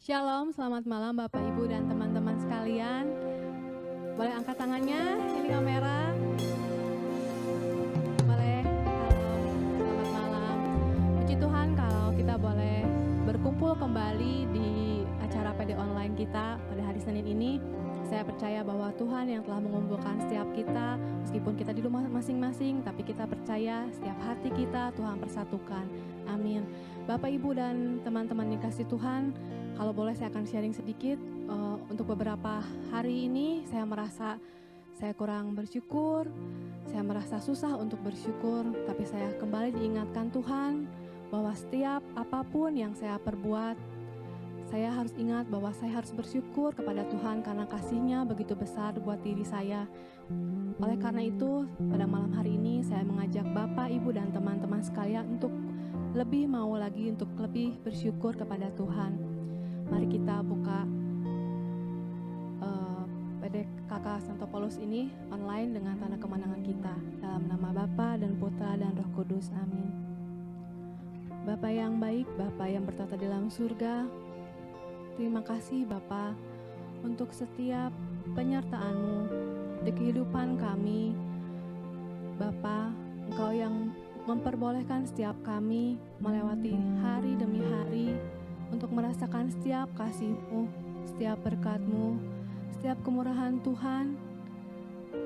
Shalom, selamat malam Bapak, Ibu, dan teman-teman sekalian. Boleh angkat tangannya, ini kamera. Boleh, halo, selamat malam. Puji Tuhan kalau kita boleh berkumpul kembali di acara PD online kita pada hari Senin ini. Saya percaya bahwa Tuhan yang telah mengumpulkan setiap kita, meskipun kita di rumah masing-masing, tapi kita percaya setiap hati kita Tuhan persatukan. Amin. Bapak, Ibu, dan teman-teman dikasih Tuhan, kalau boleh saya akan sharing sedikit. Untuk beberapa hari ini saya merasa saya kurang bersyukur, saya merasa susah untuk bersyukur, tapi saya kembali diingatkan Tuhan bahwa setiap apapun yang saya perbuat, saya harus ingat bahwa saya harus bersyukur kepada Tuhan karena kasih-Nya begitu besar buat diri saya. Oleh karena itu, pada malam hari ini saya mengajak Bapak, Ibu, dan teman-teman sekalian untuk lebih mau lagi, untuk lebih bersyukur kepada Tuhan. Mari kita buka PDKK Santo Paulus ini online dengan tanda kemenangan kita. Dalam nama Bapa dan Putra dan Roh Kudus. Amin. Bapa yang baik, Bapa yang bertata di dalam surga, terima kasih Bapa untuk setiap penyertaan-Mu di kehidupan kami. Bapa, Engkau yang memperbolehkan setiap kami melewati hari demi hari untuk merasakan setiap kasih-Mu, setiap berkat-Mu, setiap kemurahan Tuhan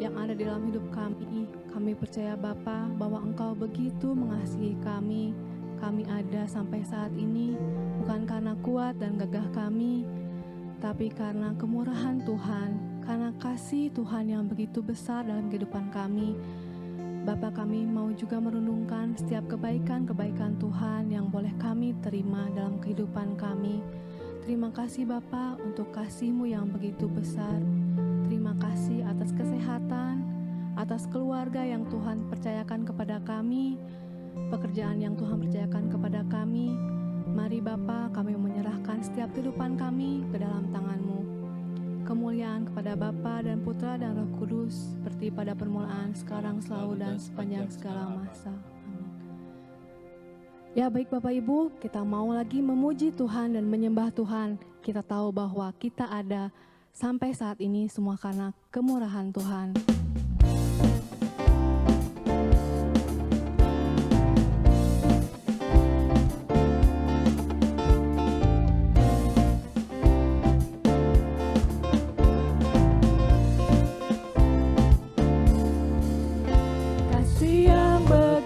yang ada di dalam hidup kami. Kami percaya Bapa bahwa Engkau begitu mengasihi kami. Kami ada sampai saat ini bukan karena kuat dan gagah kami, tapi karena kemurahan Tuhan, karena kasih Tuhan yang begitu besar dalam kehidupan kami. Bapa, kami mau juga merenungkan setiap kebaikan-kebaikan Tuhan yang boleh kami terima dalam kehidupan kami. Terima kasih Bapa untuk kasih-Mu yang begitu besar. Terima kasih atas kesehatan, atas keluarga yang Tuhan percayakan kepada kami, pekerjaan yang Tuhan percayakan kepada kami. Mari Bapa, kami menyerahkan setiap kehidupan kami ke dalam tangan-Mu. Kemuliaan kepada Bapa dan Putra dan Roh Kudus, seperti pada permulaan, sekarang, selalu, dan sepanjang segala masa. Amin. Ya baik Bapak Ibu, kita mau lagi memuji Tuhan dan menyembah Tuhan. Kita tahu bahwa kita ada sampai saat ini semua karena kemurahan Tuhan.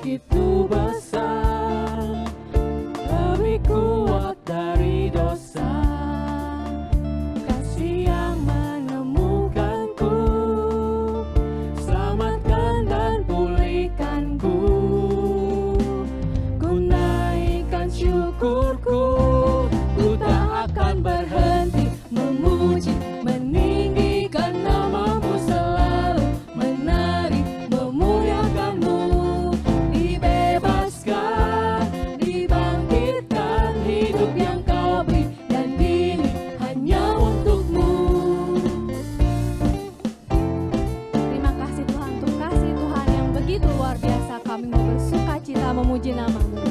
Begitu besar, lebih kuat dari dosa. Kasih yang menemukanku, selamatkan dan pulihkanku. Ku naikkan syukurku, ku tak akan berhenti memuji, meninggikan nama-Mu selalu, menari, memuliakan-Mu. Kita memuji nama-Mu.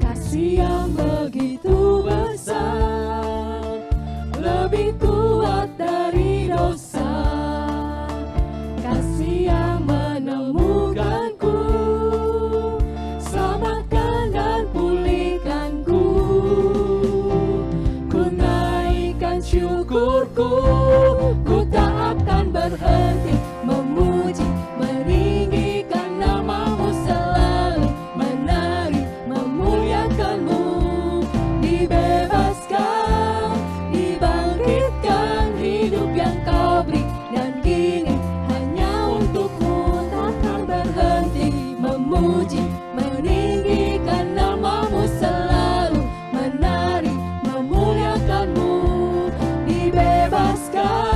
Kasih yang begitu besar, lebih kuat dari dosa. Kasih yang menemukanku, selamatkan dan pulihkanku. Syukurku, ku tak akan berhenti memuji, meninggikan nama-Mu selalu, menari, memuliakan-Mu. Dibebaskan, dibangkitkan, hidup yang Kau beri, dan kini hanya untuk-Mu. Tak akan berhenti memuji, meninggikan nama-Mu selalu, menari, memuliakan-Mu. Dibebaskan,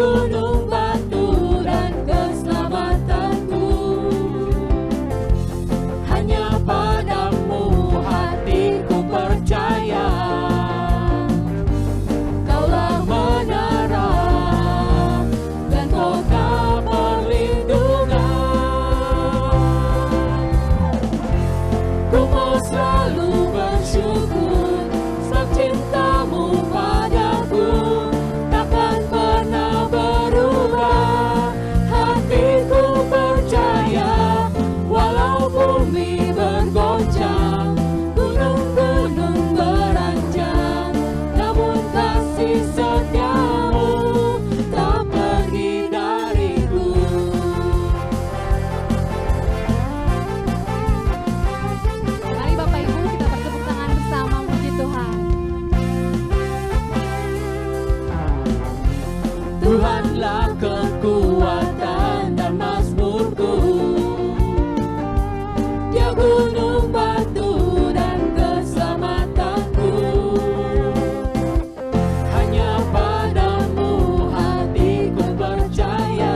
gunung batu dan keselamatanku. Hanya padamu hatiku percaya, Kaulah menara dan kota perlindungan. Ku mau selalu bersyukur sebab cintamu padaku takkan pernah berubah. Hatiku percaya walau bumi bergoncang, gunung-gunung beranjak, namun kasih setiamu tak pergi dariku. Mari Bapak Ibu kita bertepuk tangan bersama puji Tuhan. Tuhanlah kekuatan dan mazmurku, Dia gunung batu dan keselamatanku. Hanya padamu hatiku percaya,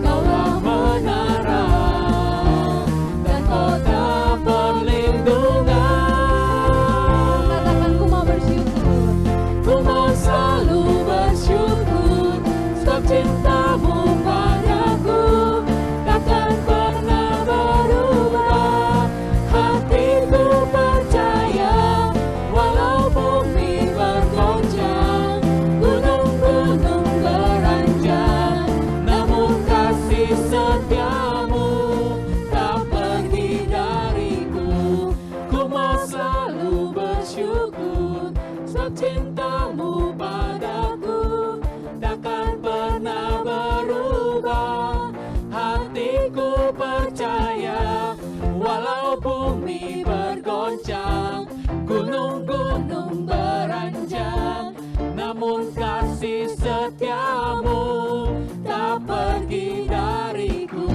Kaulah menara dan kota perlindungan. Katakan ku mau bersyukur. Ku mau selalu bersyukur sebab cintamu padaku takkan pernah berubah. Hatiku percaya walau bumi bergoncang, gunung-gunung beranjak, namun kasih setiamu tak pergi dariku. Ku mau selalu bersyukur sebab cintamu padaku takkan pernah berubah. Hatiku percaya walau bumi bergoncang, gunung-gunung beranjak, namun kasih setiamu tak pergi dariku.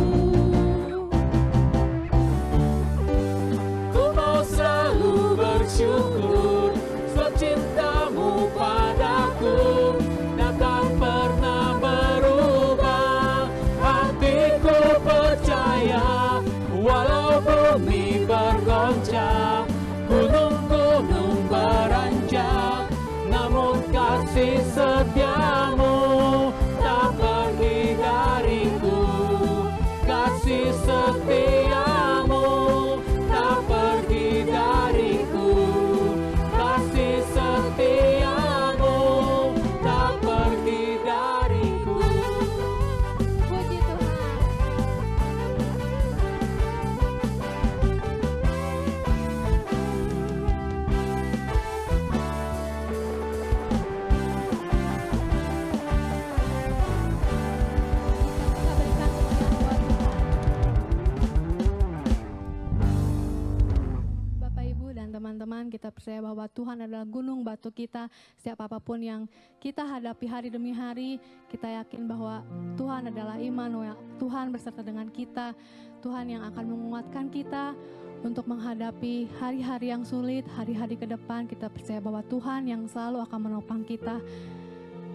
Ku mau selalu bersyukur sebab cintamu padaku takkan pernah berubah. Hatiku percaya walau bumi bergoncang, gunung-gunung beranjak, namun kasih setiamu tak pergi dariku. Kasih setiamu tak pergi dariku. Kasih setiamu tak pergi dariku. Puji Tuhan. Kita berikan pujian buat Tuhan. Bapak Ibu dan teman-teman, kita percaya bahwa Tuhan adalah gunung batu kita. Setiap apapun yang kita hadapi hari demi hari, kita yakin bahwa Tuhan adalah Immanuel. Tuhan beserta dengan kita. Tuhan yang akan menguatkan kita untuk menghadapi hari-hari yang sulit, hari-hari ke depan. Kita percaya bahwa Tuhan yang selalu akan menopang kita.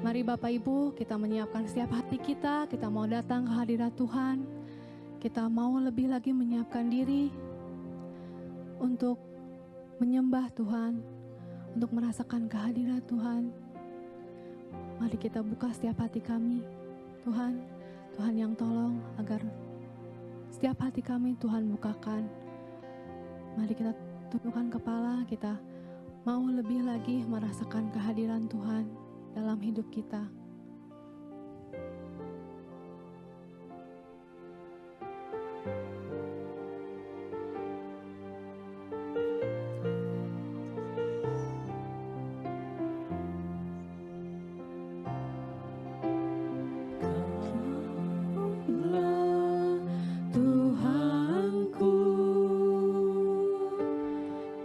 Mari Bapak Ibu, kita menyiapkan setiap hati kita mau datang ke hadirat Tuhan. Kita mau lebih lagi menyiapkan diri untuk menyembah Tuhan, untuk merasakan kehadiran Tuhan. Mari kita buka setiap hati kami, Tuhan yang tolong agar setiap hati kami Tuhan bukakan. Mari kita tundukkan kepala, kita mau lebih lagi merasakan kehadiran Tuhan dalam hidup kita.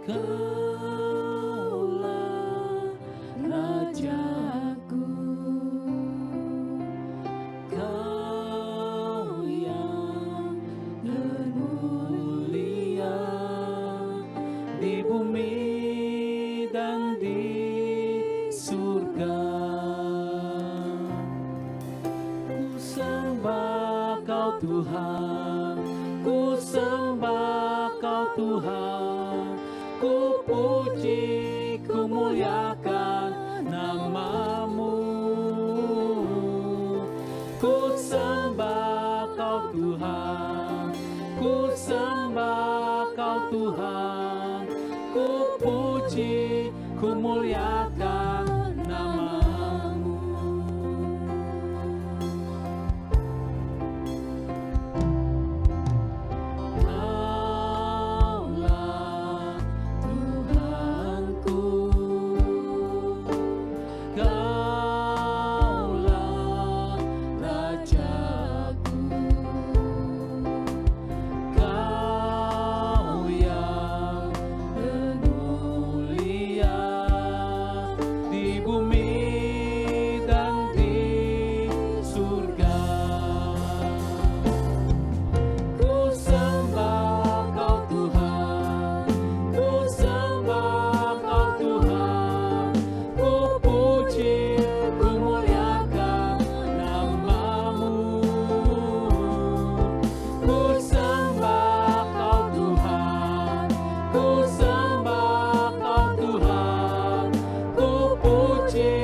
Kaulah Rajaku. Kau Tuhan, ku sembah Kau Tuhan, ku puji, ku muliakan nama-Mu. Ku sembah Kau Tuhan, ku sembah Kau Tuhan, ku puji, ku muliakan nama-Mu. Kaulah Tuhanku, Kaulah Rajaku, Kau yang mulia di bumi dan di surga. Ku sembah Kau Tuhan, ku sembah Kau Tuhan, ku puji, ku muliakan nama-Mu. Ku sembah Kau Tuhan, ku sembah Kau Tuhan, ku puji,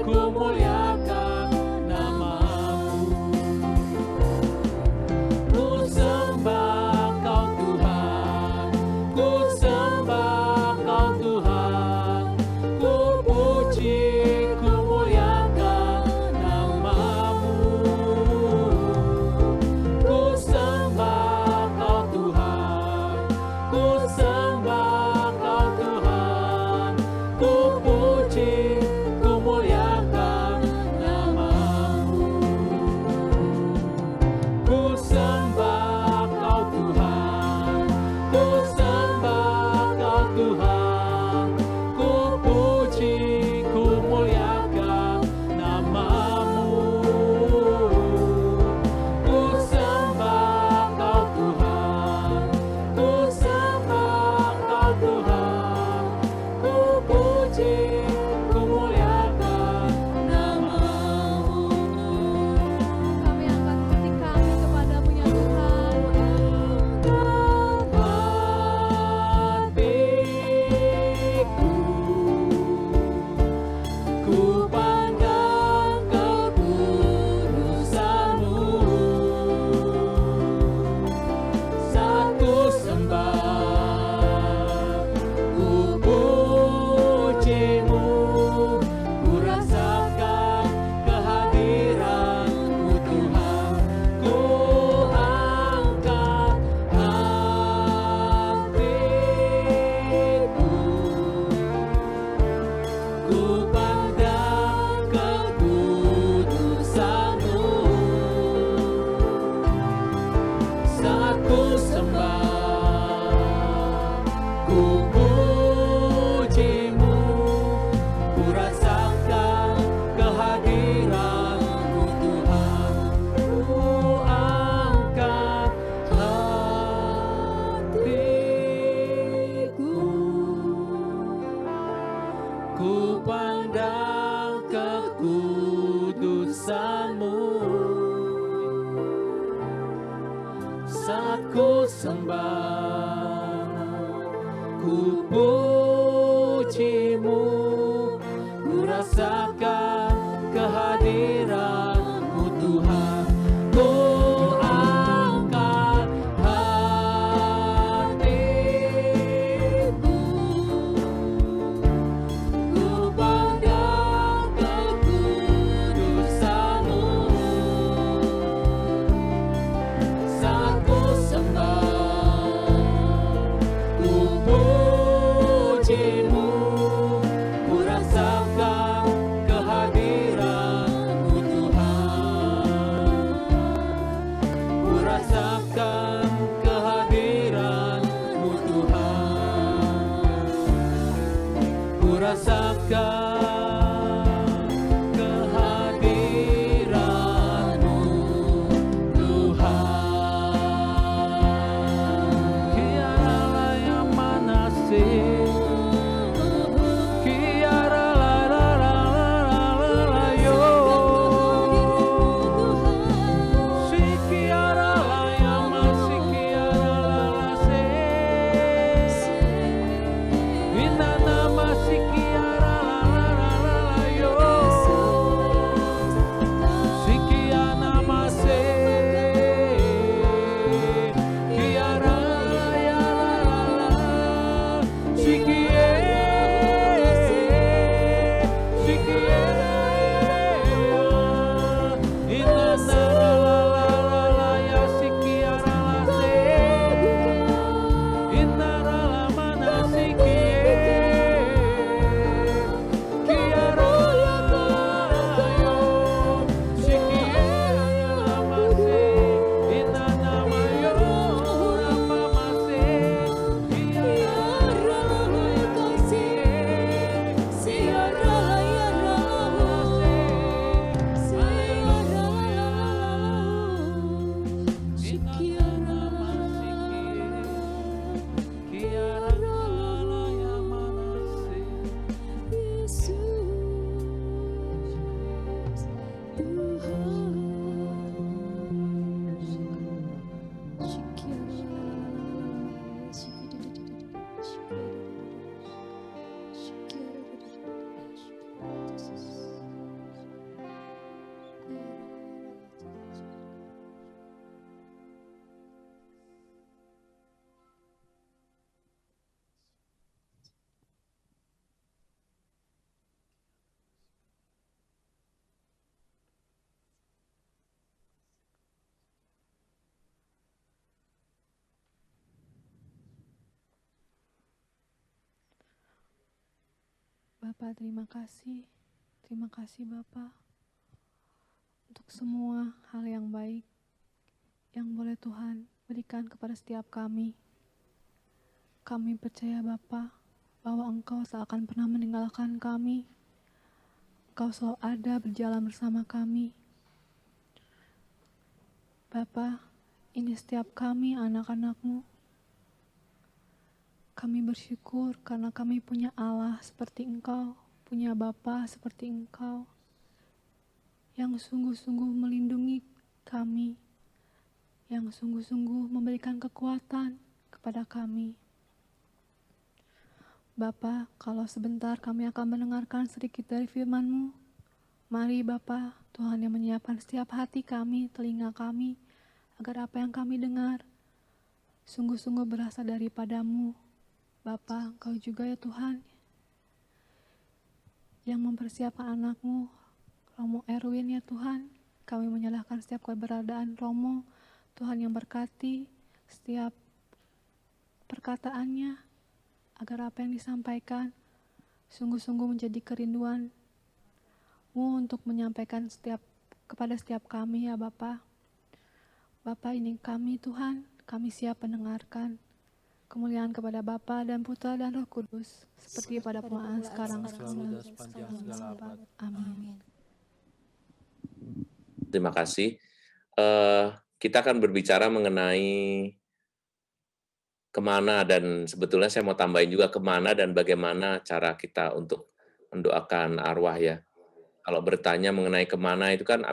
ku muliakan nama-Mu. Ku sembah Kau Tuhan, ku sembah Kau Tuhan, ku puji, ku muliakan nama-Mu. Ku sembah Kau Tuhan, ku sembah Kau Tuhan, ku puji, ku muliakan nama-Mu. Ku sembah Kau Tuhan, ku sembah Kau Tuhan, ku puji, ku muliakan nama-Mu. Ku sembah Kau Tuhan, ku sembah Kau Tuhan, ku puji, ku muliakan nama-Mu. Kami angkat hati kami kepadamu ya Tuhan. Hatiku, ku pandang kekudusan-Mu, saat ku sembah, ku puji-Mu, ku rasakan kehadiran-Mu Tuhan. Ku angkat hatiku, ku pandang kekudusan-Mu, saat ku sembah, ku puji-Mu, ku rasakan kehadiran-Mu Tuhan. Ku angkat hatiku, ku pandang kekudusan-Mu, saat ku sembah, ku puji-Mu, ku rasakan kehadiran-Mu Tuhan. Ku angkat hatiku, ku pandang kekudusan-Mu, saat ku sembah, ku puji-Mu, ku rasakan kehadiran-Mu Bapak, terima kasih. Terima kasih Bapak untuk semua hal yang baik yang boleh Tuhan berikan kepada setiap kami. Kami percaya Bapa bahwa Engkau tak akan pernah meninggalkan kami. Engkau selalu ada berjalan bersama kami. Bapa, ini setiap kami anak-anak-Mu. Kami bersyukur karena kami punya Allah seperti Engkau, punya Bapa seperti Engkau, yang sungguh-sungguh melindungi kami, yang sungguh-sungguh memberikan kekuatan kepada kami. Bapa, kalau sebentar kami akan mendengarkan sedikit dari firman-Mu. Mari Bapa, Tuhan yang menyiapkan setiap hati kami, telinga kami, agar apa yang kami dengar sungguh-sungguh berasal daripada-Mu. Bapa, Engkau juga ya Tuhan, yang mempersiapkan anak-Mu, Romo Erwin ya Tuhan. Kami menyalahkan setiap keberadaan Romo, Tuhan yang berkati setiap perkataannya, agar apa yang disampaikan sungguh-sungguh menjadi kerinduan-Mu untuk menyampaikan kepada setiap kami ya Bapa. Bapa, ini kami Tuhan, kami siap mendengarkan. Kemuliaan kepada Bapa dan Putra dan Roh Kudus, seperti pada permulaan sekarang selalu dan sepanjang segala abad. Amin. Terima kasih. Kita akan berbicara mengenai kemana, dan sebetulnya saya mau tambahin juga kemana dan bagaimana cara kita untuk mendoakan arwah ya. Kalau bertanya mengenai kemana itu kan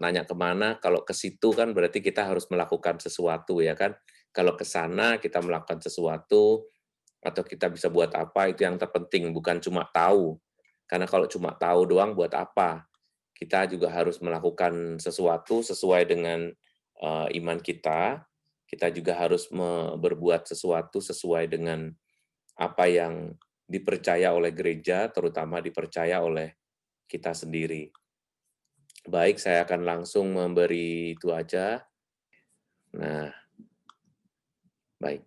nanya kemana, kalau ke situ kan berarti kita harus melakukan sesuatu ya kan. Kalau ke sana kita melakukan sesuatu, atau kita bisa buat apa, itu yang terpenting, bukan cuma tahu. Karena kalau cuma tahu doang buat apa? Kita juga harus melakukan sesuatu sesuai dengan iman kita. Kita juga harus berbuat sesuatu sesuai dengan apa yang dipercaya oleh gereja, terutama dipercaya oleh kita sendiri. Baik, saya akan langsung memberi itu aja. Nah, baik.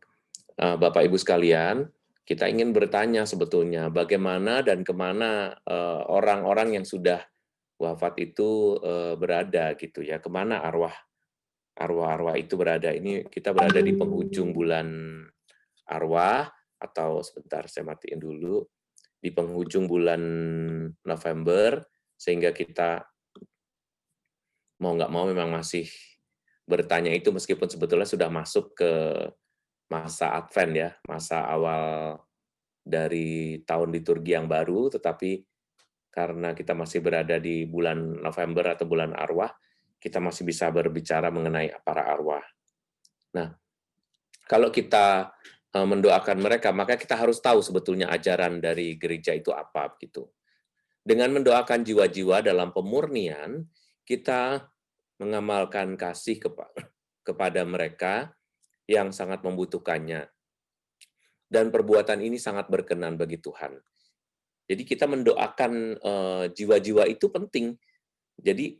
Bapak Ibu sekalian, kita ingin bertanya sebetulnya bagaimana dan kemana orang-orang yang sudah wafat itu berada gitu ya, kemana arwah-arwah itu berada. Ini kita berada di penghujung bulan arwah, atau sebentar saya matiin dulu, di penghujung bulan November, sehingga kita mau nggak mau memang masih bertanya itu, meskipun sebetulnya sudah masuk ke masa Advent ya, masa awal dari tahun liturgi yang baru, tetapi karena kita masih berada di bulan November atau bulan arwah, kita masih bisa berbicara mengenai para arwah. Nah, kalau kita mendoakan mereka, maka kita harus tahu sebetulnya ajaran dari gereja itu apa gitu. Dengan mendoakan jiwa-jiwa dalam pemurnian, kita mengamalkan kasih kepada mereka yang sangat membutuhkannya. Dan perbuatan ini sangat berkenan bagi Tuhan. Jadi kita mendoakan jiwa-jiwa itu penting. Jadi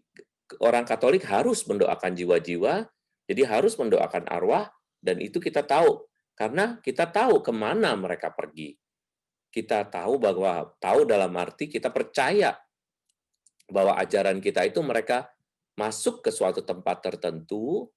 orang Katolik harus mendoakan jiwa-jiwa, jadi harus mendoakan arwah, dan itu kita tahu. Karena kita tahu kemana mereka pergi. Kita tahu dalam arti kita percaya bahwa ajaran kita itu mereka masuk ke suatu tempat tertentu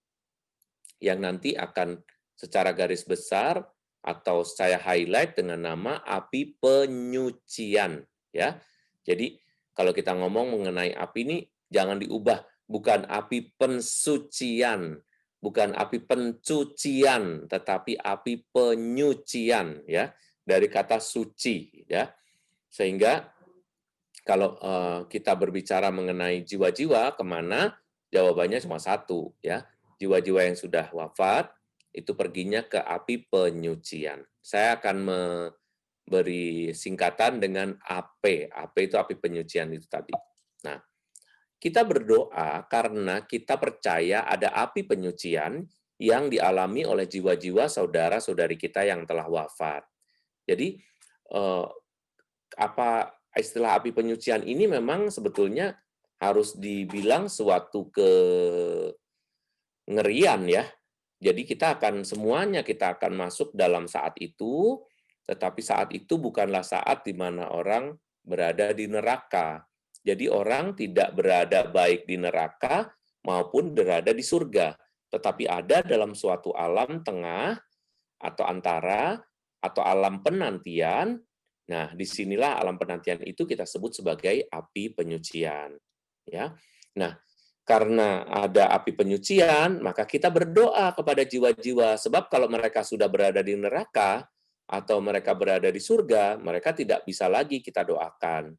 yang nanti akan secara garis besar atau saya highlight dengan nama api penyucian ya. Jadi kalau kita ngomong mengenai api ini jangan diubah, bukan api pensucian, bukan api pencucian, tetapi api penyucian ya, dari kata suci ya. Sehingga kalau kita berbicara mengenai jiwa-jiwa kemana, jawabannya cuma satu ya. Jiwa-jiwa yang sudah wafat itu perginya ke api penyucian. Saya akan memberi singkatan dengan AP. AP itu api penyucian itu tadi. Nah, kita berdoa karena kita percaya ada api penyucian yang dialami oleh jiwa-jiwa saudara-saudari kita yang telah wafat. Jadi, apa istilah api penyucian ini memang sebetulnya harus dibilang suatu kengerian ya. Jadi kita akan masuk dalam saat itu, tetapi saat itu bukanlah saat di mana orang berada di neraka. Jadi orang tidak berada baik di neraka maupun berada di surga, tetapi ada dalam suatu alam tengah atau antara atau alam penantian. Nah, disinilah alam penantian itu kita sebut sebagai api penyucian. Ya, nah karena ada api penyucian, maka kita berdoa kepada jiwa-jiwa. Sebab kalau mereka sudah berada di neraka atau mereka berada di surga, mereka tidak bisa lagi kita doakan.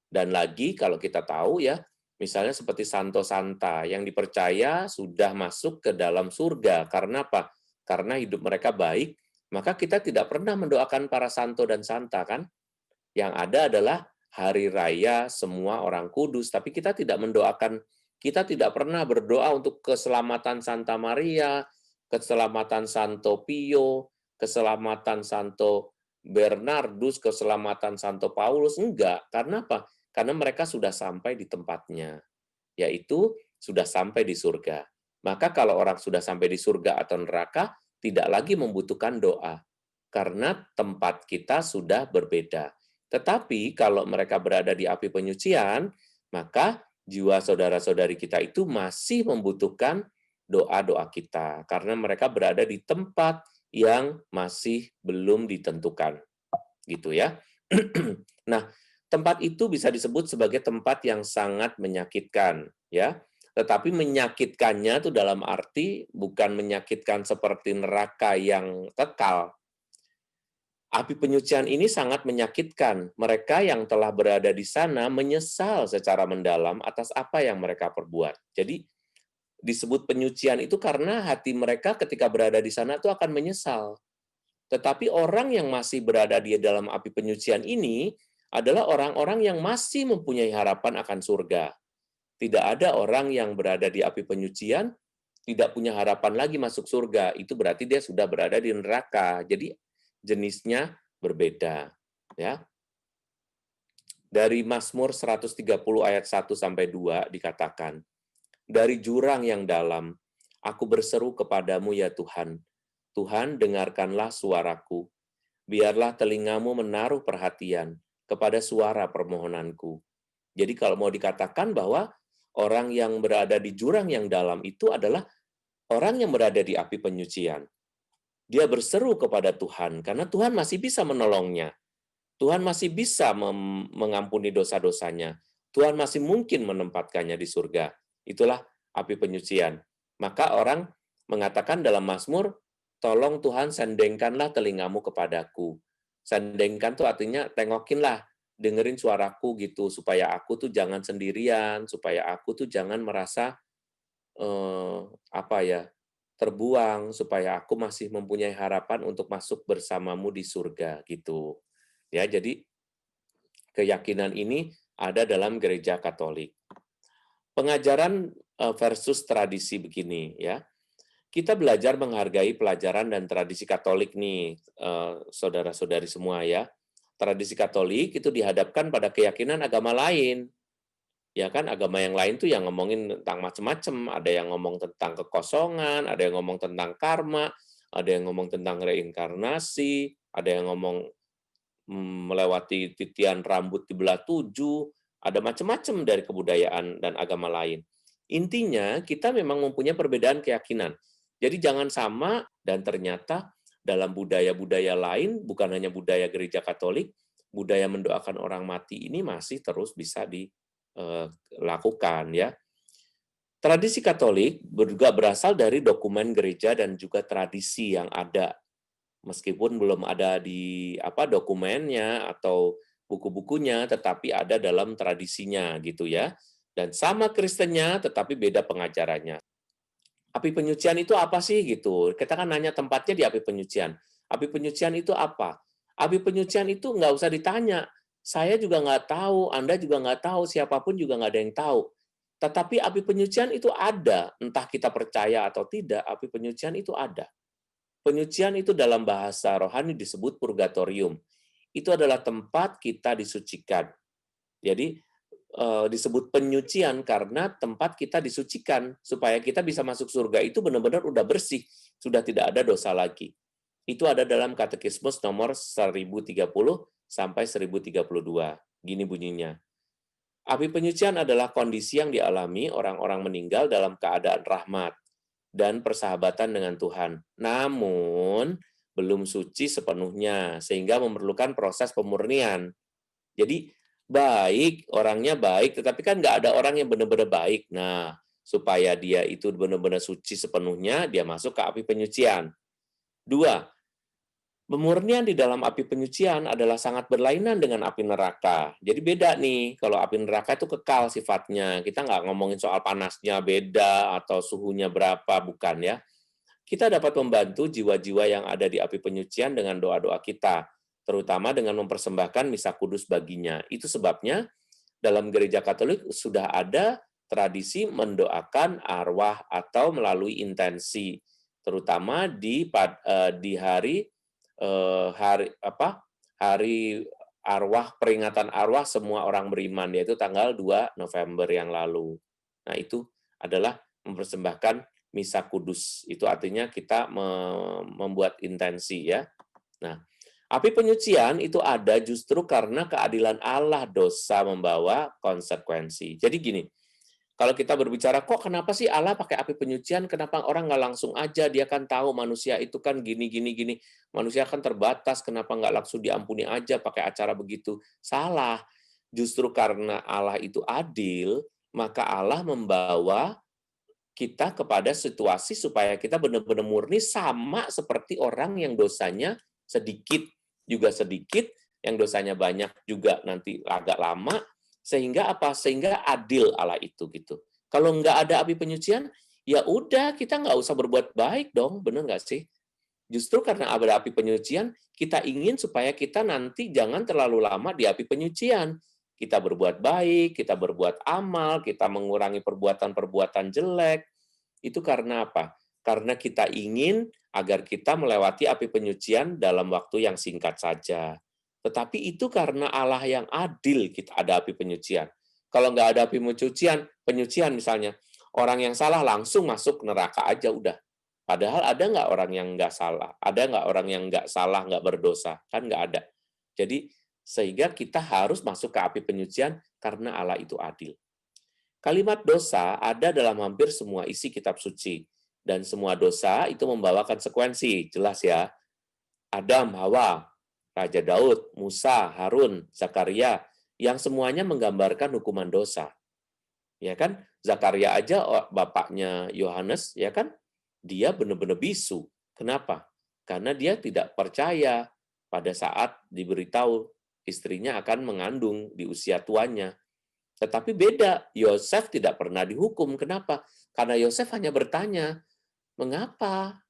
Dan lagi kalau kita tahu ya, misalnya seperti Santo Santa yang dipercaya sudah masuk ke dalam surga. Karena apa? Karena hidup mereka baik, maka kita tidak pernah mendoakan para santo dan santa kan? Yang ada adalah hari raya semua orang kudus, tapi kita tidak mendoakan, kita tidak pernah berdoa untuk keselamatan Santa Maria, keselamatan Santo Pio, keselamatan Santo Bernardus, keselamatan Santo Paulus, enggak. Karena apa? Karena mereka sudah sampai di tempatnya, yaitu sudah sampai di surga. Maka kalau orang sudah sampai di surga atau neraka, tidak lagi membutuhkan doa, karena tempat kita sudah berbeda. Tetapi kalau mereka berada di api penyucian, maka jiwa saudara-saudari kita itu masih membutuhkan doa-doa kita, karena mereka berada di tempat yang masih belum ditentukan. Gitu ya. Nah, tempat itu bisa disebut sebagai tempat yang sangat menyakitkan, ya. Tetapi menyakitkannya itu dalam arti bukan menyakitkan seperti neraka yang kekal. Api penyucian ini sangat menyakitkan. Mereka yang telah berada di sana menyesal secara mendalam atas apa yang mereka perbuat. Jadi disebut penyucian itu karena hati mereka ketika berada di sana itu akan menyesal. Tetapi orang yang masih berada di dalam api penyucian ini adalah orang-orang yang masih mempunyai harapan akan surga. Tidak ada orang yang berada di api penyucian tidak punya harapan lagi masuk surga. Itu berarti dia sudah berada di neraka. Jadi jenisnya berbeda, ya. Dari Mazmur 130 ayat 1 sampai 2 dikatakan, dari jurang yang dalam aku berseru kepadamu ya Tuhan. Tuhan, dengarkanlah suaraku. Biarlah telingamu menaruh perhatian kepada suara permohonanku. Jadi kalau mau dikatakan bahwa orang yang berada di jurang yang dalam itu adalah orang yang berada di api penyucian. Dia berseru kepada Tuhan, karena Tuhan masih bisa menolongnya. Tuhan masih bisa mengampuni dosa-dosanya. Tuhan masih mungkin menempatkannya di surga. Itulah api penyucian. Maka orang mengatakan dalam Mazmur, tolong Tuhan sendengkanlah telingamu kepadaku. Sendengkan itu artinya tengokinlah, dengerin suaraku gitu, supaya aku tuh jangan sendirian, supaya aku tuh jangan merasa terbuang, supaya aku masih mempunyai harapan untuk masuk bersamamu di surga gitu. Ya, jadi keyakinan ini ada dalam gereja Katolik. Pengajaran versus tradisi begini ya. Kita belajar menghargai pelajaran dan tradisi Katolik nih, saudara-saudari semua ya. Tradisi Katolik itu dihadapkan pada keyakinan agama lain. Ya kan, agama yang lain tuh yang ngomongin tentang macam-macam, ada yang ngomong tentang kekosongan, ada yang ngomong tentang karma, ada yang ngomong tentang reinkarnasi, ada yang ngomong melewati titian rambut dibelah 7, ada macam-macam dari kebudayaan dan agama lain. Intinya kita memang mempunyai perbedaan keyakinan. Jadi jangan sama, dan ternyata dalam budaya-budaya lain, bukan hanya budaya gereja Katolik, budaya mendoakan orang mati ini masih terus bisa dilakukan ya. Tradisi Katolik juga berasal dari dokumen gereja dan juga tradisi yang ada. Meskipun belum ada di dokumennya atau buku-bukunya, tetapi ada dalam tradisinya gitu ya. Dan sama Kristennya, tetapi beda pengajarannya. Api penyucian itu apa sih gitu? Kita kan nanya tempatnya di api penyucian. Api penyucian itu apa? Api penyucian itu nggak usah ditanya. Saya juga nggak tahu, Anda juga nggak tahu, siapapun juga nggak ada yang tahu. Tetapi api penyucian itu ada, entah kita percaya atau tidak, api penyucian itu ada. Penyucian itu dalam bahasa rohani disebut purgatorium. Itu adalah tempat kita disucikan. Jadi disebut penyucian karena tempat kita disucikan supaya kita bisa masuk surga itu benar-benar udah bersih, sudah tidak ada dosa lagi. Itu ada dalam Katekismus nomor 1030 sampai 1032. Gini bunyinya. Api penyucian adalah kondisi yang dialami orang-orang meninggal dalam keadaan rahmat dan persahabatan dengan Tuhan. Namun, belum suci sepenuhnya, sehingga memerlukan proses pemurnian. Jadi, baik, orangnya baik, tetapi kan nggak ada orang yang benar-benar baik. Nah, supaya dia itu benar-benar suci sepenuhnya, dia masuk ke api penyucian. 2, pemurnian di dalam api penyucian adalah sangat berlainan dengan api neraka. Jadi beda nih, kalau api neraka itu kekal sifatnya. Kita nggak ngomongin soal panasnya beda atau suhunya berapa, bukan ya. Kita dapat membantu jiwa-jiwa yang ada di api penyucian dengan doa-doa kita, terutama dengan mempersembahkan misa kudus baginya. Itu sebabnya dalam gereja Katolik sudah ada tradisi mendoakan arwah atau melalui intensi, terutama di hari hari arwah, peringatan arwah semua orang beriman, yaitu tanggal 2 November yang lalu. Nah, itu adalah mempersembahkan misa kudus. Itu artinya kita membuat intensi ya. Nah, api penyucian itu ada justru karena keadilan Allah, dosa membawa konsekuensi. Jadi gini, kalau kita berbicara, kok kenapa sih Allah pakai api penyucian, kenapa orang nggak langsung aja, dia kan tahu manusia itu kan gini, manusia kan terbatas, kenapa nggak langsung diampuni aja pakai acara begitu? Salah. Justru karena Allah itu adil, maka Allah membawa kita kepada situasi supaya kita benar-benar murni sama seperti orang yang dosanya sedikit juga sedikit, yang dosanya banyak juga nanti agak lama, sehingga apa? Sehingga adil Allah itu gitu. Kalau nggak ada api penyucian, ya udah kita nggak usah berbuat baik dong, bener nggak sih? Justru karena ada api penyucian, kita ingin supaya kita nanti jangan terlalu lama di api penyucian. Kita berbuat baik, kita berbuat amal, kita mengurangi perbuatan-perbuatan jelek. Itu karena apa? Karena kita ingin agar kita melewati api penyucian dalam waktu yang singkat saja. Tetapi itu karena Allah yang adil kita ada api penyucian. Kalau nggak ada api penyucian misalnya, orang yang salah langsung masuk neraka aja udah. Padahal ada nggak orang yang nggak salah? Ada nggak orang yang nggak salah, nggak berdosa? Kan nggak ada. Jadi, sehingga kita harus masuk ke api penyucian karena Allah itu adil. Kalimat dosa ada dalam hampir semua isi kitab suci. Dan semua dosa itu membawa konsekuensi. Jelas ya. Adam, Hawa, Raja Daud, Musa, Harun, Zakaria, yang semuanya menggambarkan hukuman dosa. Ya kan? Zakaria aja bapaknya Yohanes, ya kan? Dia benar-benar bisu. Kenapa? Karena dia tidak percaya pada saat diberitahu istrinya akan mengandung di usia tuanya. Tetapi beda, Yosef tidak pernah dihukum. Kenapa? Karena Yosef hanya bertanya, mengapa?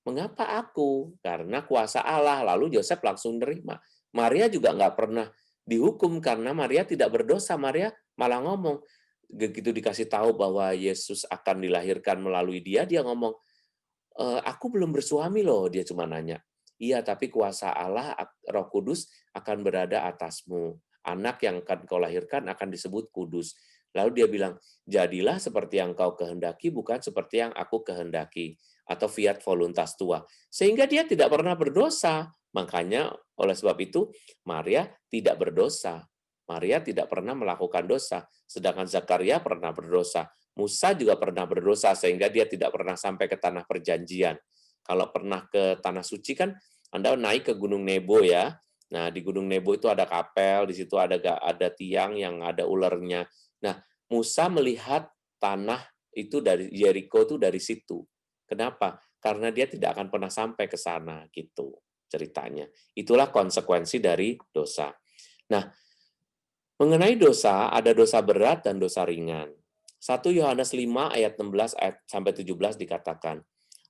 Mengapa aku? Karena kuasa Allah. Lalu Yosef langsung nerima. Maria juga nggak pernah dihukum karena Maria tidak berdosa. Maria malah ngomong, begitu dikasih tahu bahwa Yesus akan dilahirkan melalui dia ngomong, aku belum bersuami loh, dia cuma nanya. Iya, tapi kuasa Allah, Roh Kudus akan berada atasmu. Anak yang akan kau lahirkan akan disebut kudus. Lalu dia bilang, jadilah seperti yang kau kehendaki, bukan seperti yang aku kehendaki. Atau fiat voluntas tua. Sehingga dia tidak pernah berdosa. Makanya oleh sebab itu, Maria tidak berdosa. Maria tidak pernah melakukan dosa. Sedangkan Zakaria pernah berdosa. Musa juga pernah berdosa, sehingga dia tidak pernah sampai ke tanah perjanjian. Kalau pernah ke tanah suci kan, Anda naik ke Gunung Nebo ya. Nah, di Gunung Nebo itu ada kapel, di situ ada tiang yang ada ulernya. Nah, Musa melihat tanah itu dari Yeriko itu dari situ. Kenapa? Karena dia tidak akan pernah sampai ke sana gitu ceritanya. Itulah konsekuensi dari dosa. Nah, mengenai dosa, ada dosa berat dan dosa ringan. 1 Yohanes 5 ayat 16 sampai 17 dikatakan,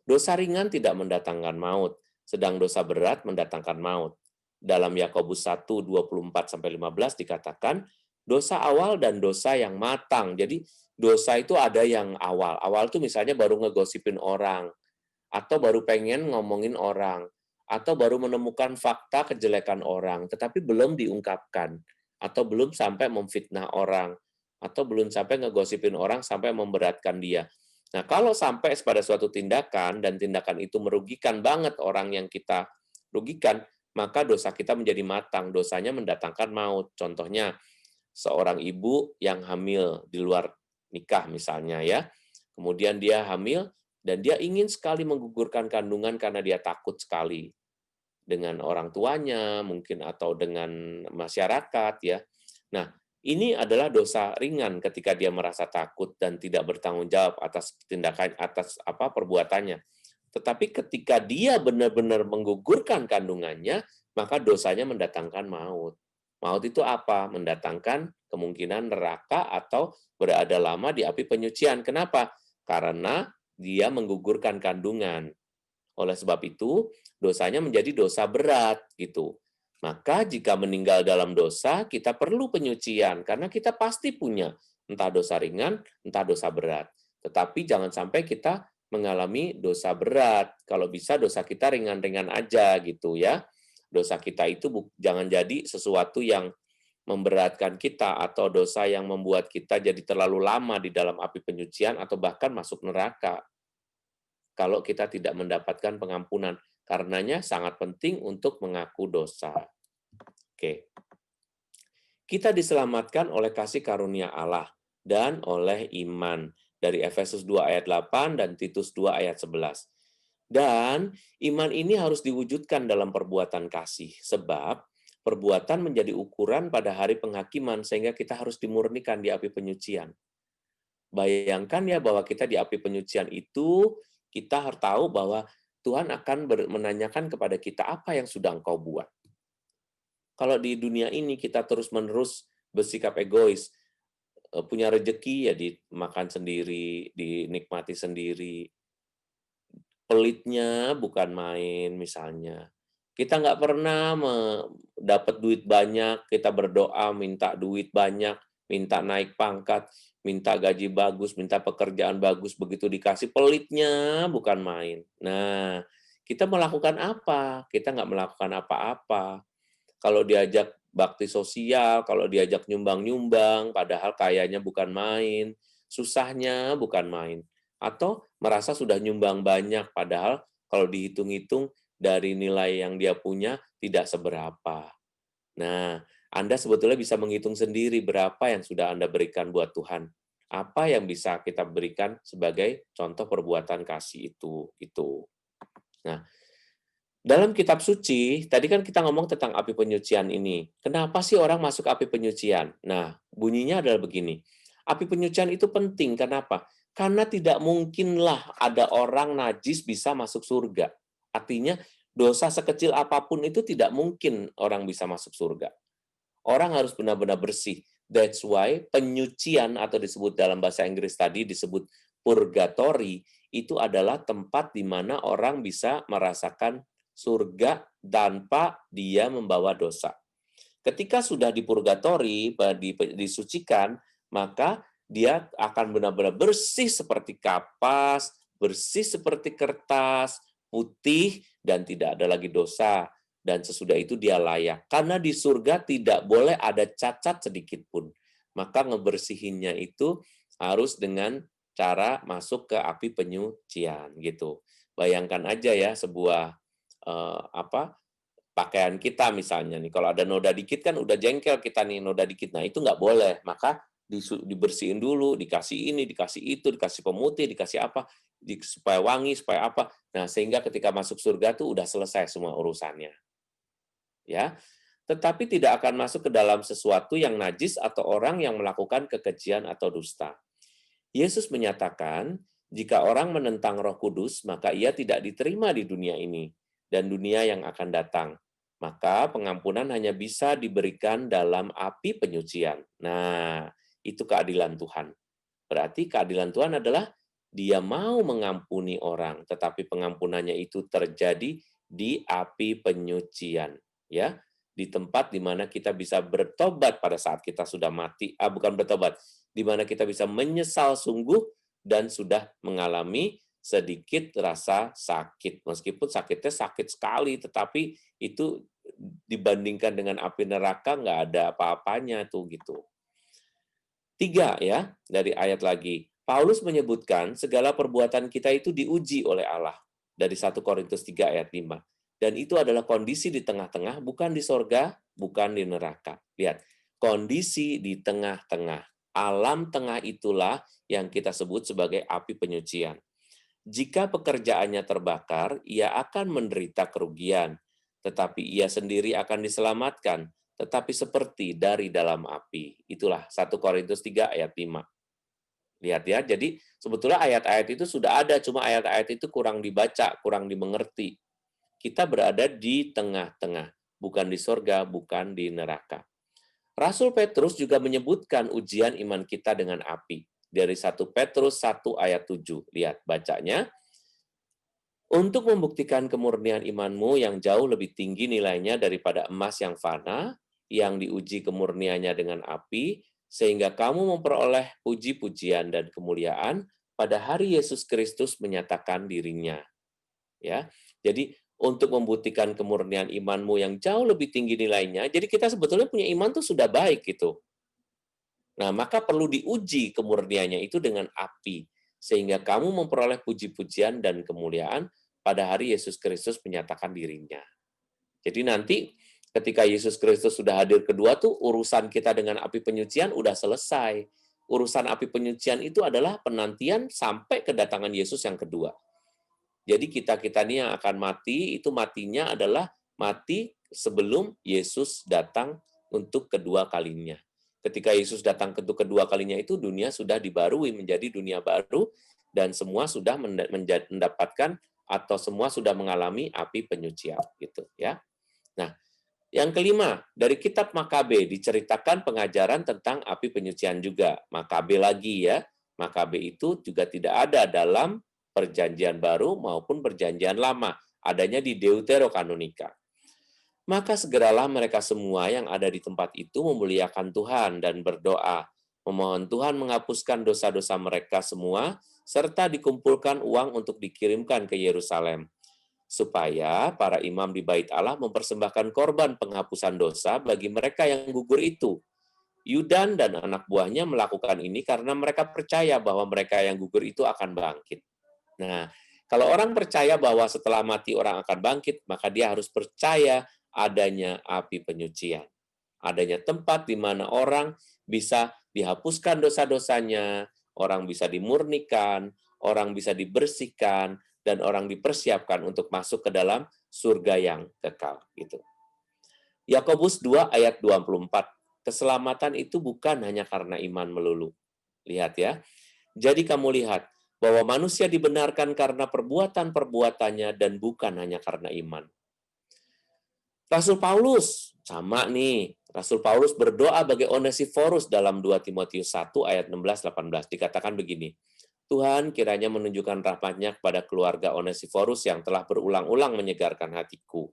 dosa ringan tidak mendatangkan maut, sedang dosa berat mendatangkan maut. Dalam Yakobus 1, 24 sampai 15 dikatakan, dosa awal dan dosa yang matang. Jadi dosa itu ada yang awal. Awal itu misalnya baru ngegosipin orang, atau baru pengen ngomongin orang, atau baru menemukan fakta kejelekan orang, tetapi belum diungkapkan, atau belum sampai memfitnah orang, atau belum sampai ngegosipin orang sampai memberatkan dia. Nah, kalau sampai pada suatu tindakan, dan tindakan itu merugikan banget orang yang kita rugikan, maka dosa kita menjadi matang, dosanya mendatangkan maut. Contohnya, seorang ibu yang hamil di luar nikah misalnya ya, kemudian dia hamil dan dia ingin sekali menggugurkan kandungan karena dia takut sekali dengan orang tuanya mungkin atau dengan masyarakat ya. Nah, ini adalah dosa ringan ketika dia merasa takut dan tidak bertanggung jawab atas tindakan atas perbuatannya. Tetapi ketika dia benar-benar menggugurkan kandungannya, maka dosanya mendatangkan maut. Maut itu apa? Mendatangkan kemungkinan neraka atau berada lama di api penyucian. Kenapa? Karena dia menggugurkan kandungan. Oleh sebab itu, dosanya menjadi dosa berat gitu. Maka jika meninggal dalam dosa, kita perlu penyucian karena kita pasti punya entah dosa ringan, entah dosa berat. Tetapi jangan sampai kita mengalami dosa berat. Kalau bisa dosa kita ringan-ringan aja gitu ya. Dosa kita itu jangan jadi sesuatu yang memberatkan kita atau dosa yang membuat kita jadi terlalu lama di dalam api penyucian atau bahkan masuk neraka kalau kita tidak mendapatkan pengampunan. Karenanya sangat penting untuk mengaku dosa. Oke. Kita diselamatkan oleh kasih karunia Allah dan oleh iman. Dari Efesus 2 ayat 8 dan Titus 2 ayat 11. Dan iman ini harus diwujudkan dalam perbuatan kasih. Sebab perbuatan menjadi ukuran pada hari penghakiman sehingga kita harus dimurnikan di api penyucian. Bayangkan ya bahwa kita di api penyucian itu, kita harus tahu bahwa Tuhan akan menanyakan kepada kita apa yang sudah engkau buat. Kalau di dunia ini kita terus-menerus bersikap egois, punya rejeki ya dimakan sendiri, dinikmati sendiri, pelitnya bukan main misalnya. Kita nggak pernah dapat duit banyak, kita berdoa minta duit banyak, minta naik pangkat, minta gaji bagus, minta pekerjaan bagus, begitu dikasih pelitnya bukan main. Nah, kita melakukan apa? Kita nggak melakukan apa-apa. Kalau diajak bakti sosial, kalau diajak nyumbang-nyumbang, padahal kayanya bukan main, susahnya bukan main. Atau merasa sudah nyumbang banyak, padahal kalau dihitung-hitung dari nilai yang dia punya tidak seberapa. Nah, Anda sebetulnya bisa menghitung sendiri berapa yang sudah Anda berikan buat Tuhan. Apa yang bisa kita berikan sebagai contoh perbuatan kasih itu. Nah, dalam kitab suci, tadi kan kita ngomong tentang api penyucian ini. Kenapa sih orang masuk api penyucian? Nah, bunyinya adalah begini. Api penyucian itu penting, kenapa? Karena tidak mungkinlah ada orang najis bisa masuk surga. Artinya, dosa sekecil apapun itu tidak mungkin orang bisa masuk surga. Orang harus benar-benar bersih. That's why penyucian atau disebut dalam bahasa Inggris tadi disebut purgatory, itu adalah tempat di mana orang bisa merasakan surga tanpa dia membawa dosa. Ketika sudah di purgatori, disucikan, maka dia akan benar-benar bersih seperti kapas, bersih seperti kertas, putih, dan tidak ada lagi dosa. Dan sesudah itu dia layak. Karena di surga tidak boleh ada cacat sedikit pun. Maka ngebersihinnya itu harus dengan cara masuk ke api penyucian gitu. Bayangkan aja ya sebuah pakaian kita misalnya nih, kalau ada noda dikit kan udah jengkel kita nih noda dikit. Nah itu nggak boleh, maka dibersihin dulu, dikasih ini, dikasih itu, dikasih pemutih, dikasih apa, supaya wangi, supaya apa. Nah sehingga ketika masuk surga tuh udah selesai semua urusannya. Ya, tetapi tidak akan masuk ke dalam sesuatu yang najis atau orang yang melakukan kekejian atau dusta. Yesus menyatakan, jika orang menentang Roh Kudus, maka ia tidak diterima di dunia ini dan dunia yang akan datang. Maka pengampunan hanya bisa diberikan dalam api penyucian. Nah, itu keadilan Tuhan. Berarti keadilan Tuhan adalah dia mau mengampuni orang, tetapi pengampunannya itu terjadi di api penyucian. Ya, di tempat di mana kita bisa bertobat pada saat kita sudah mati, bukan bertobat, di mana kita bisa menyesal sungguh dan sudah mengalami sedikit rasa sakit. Meskipun sakitnya sakit sekali, tetapi itu dibandingkan dengan api neraka nggak ada apa-apanya tuh gitu. 3 ya, dari ayat lagi. Paulus menyebutkan segala perbuatan kita itu diuji oleh Allah. Dari 1 Korintus 3 ayat 5. Dan itu adalah kondisi di tengah-tengah, bukan di sorga, bukan di neraka. Lihat, kondisi di tengah-tengah. Alam tengah itulah yang kita sebut sebagai api penyucian. Jika pekerjaannya terbakar, ia akan menderita kerugian, tetapi ia sendiri akan diselamatkan, tetapi seperti dari dalam api. Itulah 1 Korintus 3 ayat 5. Lihat ya, jadi sebetulnya ayat-ayat itu sudah ada, cuma ayat-ayat itu kurang dibaca, kurang dimengerti. Kita berada di tengah-tengah, bukan di sorga, bukan di neraka. Rasul Petrus juga menyebutkan ujian iman kita dengan api. Dari 1 Petrus 1 ayat 7. Lihat bacanya. Untuk membuktikan kemurnian imanmu yang jauh lebih tinggi nilainya daripada emas yang fana, yang diuji kemurniannya dengan api, sehingga kamu memperoleh puji-pujian dan kemuliaan pada hari Yesus Kristus menyatakan dirinya. Ya, jadi untuk membuktikan kemurnian imanmu yang jauh lebih tinggi nilainya, jadi kita sebetulnya punya iman tuh sudah baik gitu. Nah, maka perlu diuji kemurniannya itu dengan api, sehingga kamu memperoleh puji-pujian dan kemuliaan pada hari Yesus Kristus menyatakan dirinya. Jadi nanti ketika Yesus Kristus sudah hadir kedua tuh urusan kita dengan api penyucian udah selesai. Urusan api penyucian itu adalah penantian sampai kedatangan Yesus yang kedua. Jadi kita-kita ini yang akan mati, itu matinya adalah mati sebelum Yesus datang untuk kedua kalinya. Ketika Yesus datang untuk kedua kalinya itu, dunia sudah dibarui menjadi dunia baru, dan semua sudah mendapatkan atau semua sudah mengalami api penyucian. Gitu ya. Nah, yang kelima, dari kitab Makabe diceritakan pengajaran tentang api penyucian juga. Makabe lagi ya, Makabe itu juga tidak ada dalam Perjanjian Baru maupun Perjanjian Lama, adanya di Deuterokanonika. Maka segeralah mereka semua yang ada di tempat itu memuliakan Tuhan dan berdoa, memohon Tuhan menghapuskan dosa-dosa mereka semua, serta dikumpulkan uang untuk dikirimkan ke Yerusalem, supaya para imam di Bait Allah mempersembahkan korban penghapusan dosa bagi mereka yang gugur itu. Yudan dan anak buahnya melakukan ini karena mereka percaya bahwa mereka yang gugur itu akan bangkit. Nah, kalau orang percaya bahwa setelah mati orang akan bangkit, maka dia harus percaya adanya api penyucian. Adanya tempat di mana orang bisa dihapuskan dosa-dosanya, orang bisa dimurnikan, orang bisa dibersihkan, dan orang dipersiapkan untuk masuk ke dalam surga yang kekal. Gitu. Yakobus 2 ayat 24. Keselamatan itu bukan hanya karena iman melulu. Lihat ya. Jadi kamu lihat bahwa manusia dibenarkan karena perbuatan-perbuatannya dan bukan hanya karena iman. Rasul Paulus, sama nih. Rasul Paulus berdoa bagi Onesiforus dalam 2 Timotius 1 ayat 16-18. Dikatakan begini, Tuhan kiranya menunjukkan rahmat-Nya kepada keluarga Onesiforus yang telah berulang-ulang menyegarkan hatiku.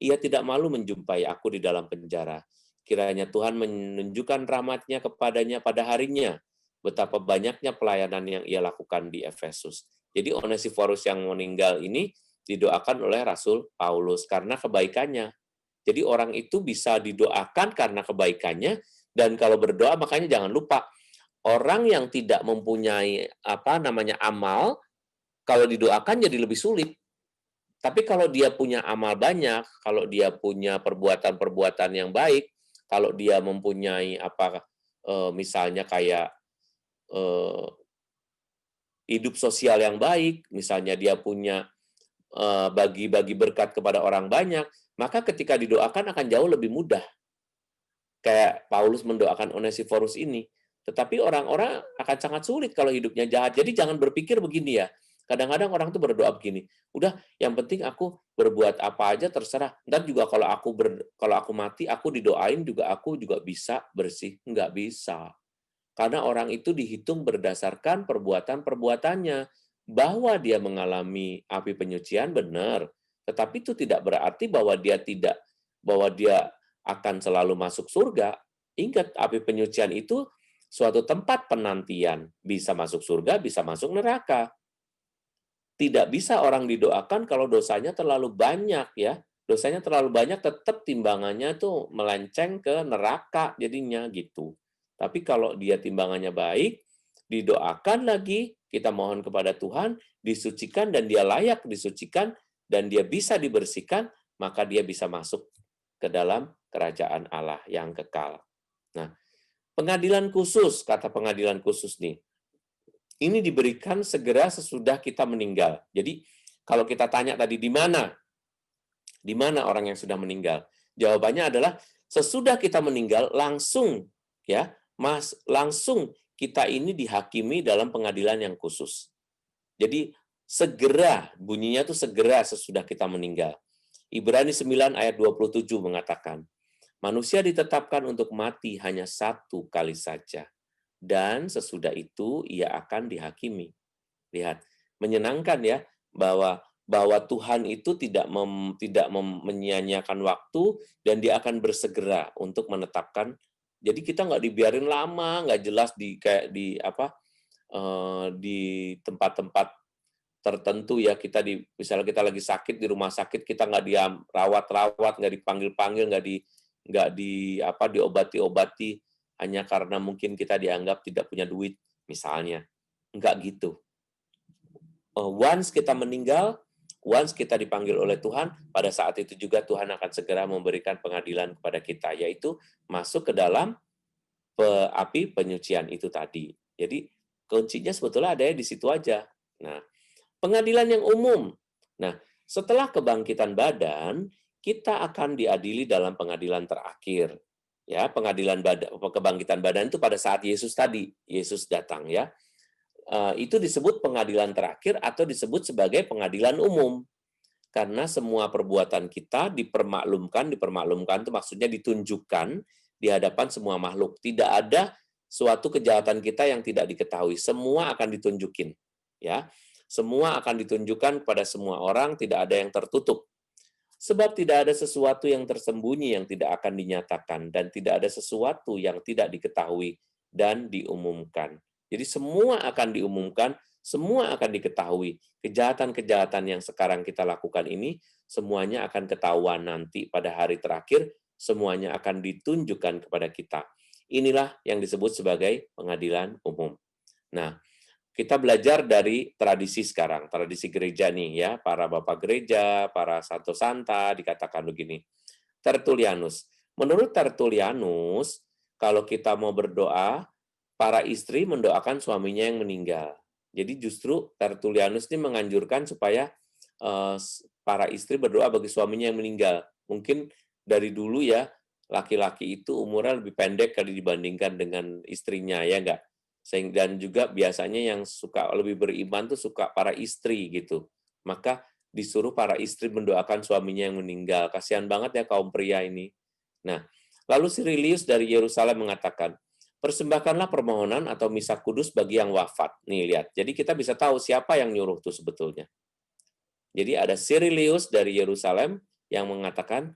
Ia tidak malu menjumpai aku di dalam penjara. Kiranya Tuhan menunjukkan rahmat-Nya kepadanya pada harinya. Betapa banyaknya pelayanan yang ia lakukan di Efesus. Jadi Onesiforus yang meninggal ini didoakan oleh Rasul Paulus karena kebaikannya. Jadi orang itu bisa didoakan karena kebaikannya, dan kalau berdoa makanya jangan lupa, orang yang tidak mempunyai amal, kalau didoakan jadi lebih sulit. Tapi kalau dia punya amal banyak, kalau dia punya perbuatan-perbuatan yang baik, kalau dia mempunyai misalnya kayak hidup sosial yang baik, misalnya dia punya bagi-bagi berkat kepada orang banyak, maka ketika didoakan akan jauh lebih mudah. Kayak Paulus mendoakan Onesiforus ini. Tetapi orang-orang akan sangat sulit kalau hidupnya jahat. Jadi jangan berpikir begini ya. Kadang-kadang orang tuh berdoa begini, udah yang penting aku berbuat apa aja terserah. Ntar juga kalau aku mati, aku didoain juga aku juga bisa bersih. Nggak bisa. Karena orang itu dihitung berdasarkan perbuatan-perbuatannya. Bahwa dia mengalami api penyucian benar, tetapi itu tidak berarti bahwa dia akan selalu masuk surga. Ingat, api penyucian itu suatu tempat penantian, bisa masuk surga, bisa masuk neraka. Tidak bisa orang didoakan kalau dosanya terlalu banyak ya. Dosanya terlalu banyak tetap timbangannya tuh melenceng ke neraka jadinya gitu. Tapi kalau dia timbangannya baik, didoakan lagi, kita mohon kepada Tuhan, disucikan dan dia layak disucikan, dan dia bisa dibersihkan, maka dia bisa masuk ke dalam kerajaan Allah yang kekal. Nah, pengadilan khusus, kata pengadilan khusus nih, ini diberikan segera sesudah kita meninggal. Jadi, kalau kita tanya tadi di mana? Di mana orang yang sudah meninggal? Jawabannya adalah sesudah kita meninggal langsung ya, langsung kita ini dihakimi dalam pengadilan yang khusus. Jadi segera, bunyinya itu segera sesudah kita meninggal. Ibrani 9 ayat 27 mengatakan, manusia ditetapkan untuk mati hanya satu kali saja, dan sesudah itu ia akan dihakimi. Lihat, menyenangkan ya, bahwa Tuhan itu tidak menyia-nyiakan waktu, dan dia akan bersegera untuk menetapkan. Jadi kita nggak dibiarin lama, nggak jelas di tempat-tempat tertentu ya, misalnya kita lagi sakit di rumah sakit, kita nggak rawat-rawat, nggak dipanggil-panggil, nggak diobati-obati hanya karena mungkin kita dianggap tidak punya duit misalnya, nggak gitu. Once kita meninggal, once kita dipanggil oleh Tuhan, pada saat itu juga Tuhan akan segera memberikan pengadilan kepada kita, yaitu masuk ke dalam api penyucian itu tadi. Jadi kuncinya sebetulnya ada di situ aja. Nah, pengadilan yang umum. Nah, setelah kebangkitan badan, kita akan diadili dalam pengadilan terakhir. Ya, kebangkitan badan itu pada saat Yesus datang ya. Itu disebut pengadilan terakhir atau disebut sebagai pengadilan umum. Karena semua perbuatan kita dipermaklumkan itu maksudnya ditunjukkan di hadapan semua makhluk. Tidak ada suatu kejahatan kita yang tidak diketahui. Semua akan ditunjukin. Ya. Semua akan ditunjukkan kepada semua orang, tidak ada yang tertutup. Sebab tidak ada sesuatu yang tersembunyi yang tidak akan dinyatakan, dan tidak ada sesuatu yang tidak diketahui dan diumumkan. Jadi semua akan diumumkan, semua akan diketahui. Kejahatan-kejahatan yang sekarang kita lakukan ini, semuanya akan ketahuan nanti pada hari terakhir, semuanya akan ditunjukkan kepada kita. Inilah yang disebut sebagai pengadilan umum. Nah, kita belajar dari tradisi sekarang, tradisi gereja nih ya, para bapak gereja, para santo santa, dikatakan begini. Tertullianus. Menurut Tertullianus, kalau kita mau berdoa, para istri mendoakan suaminya yang meninggal. Jadi justru Tertullianus ini menganjurkan supaya para istri berdoa bagi suaminya yang meninggal. Mungkin dari dulu ya, laki-laki itu umurnya lebih pendek kali dibandingkan dengan istrinya, ya enggak? Dan juga biasanya yang suka lebih beriman tuh suka para istri gitu. Maka disuruh para istri mendoakan suaminya yang meninggal. Kasihan banget ya kaum pria ini. Nah, lalu Cyrilius dari Yerusalem mengatakan, persembahkanlah permohonan atau misa kudus bagi yang wafat. Nih lihat, jadi kita bisa tahu siapa yang nyuruh tuh sebetulnya. Jadi ada Cyrilius dari Yerusalem yang mengatakan,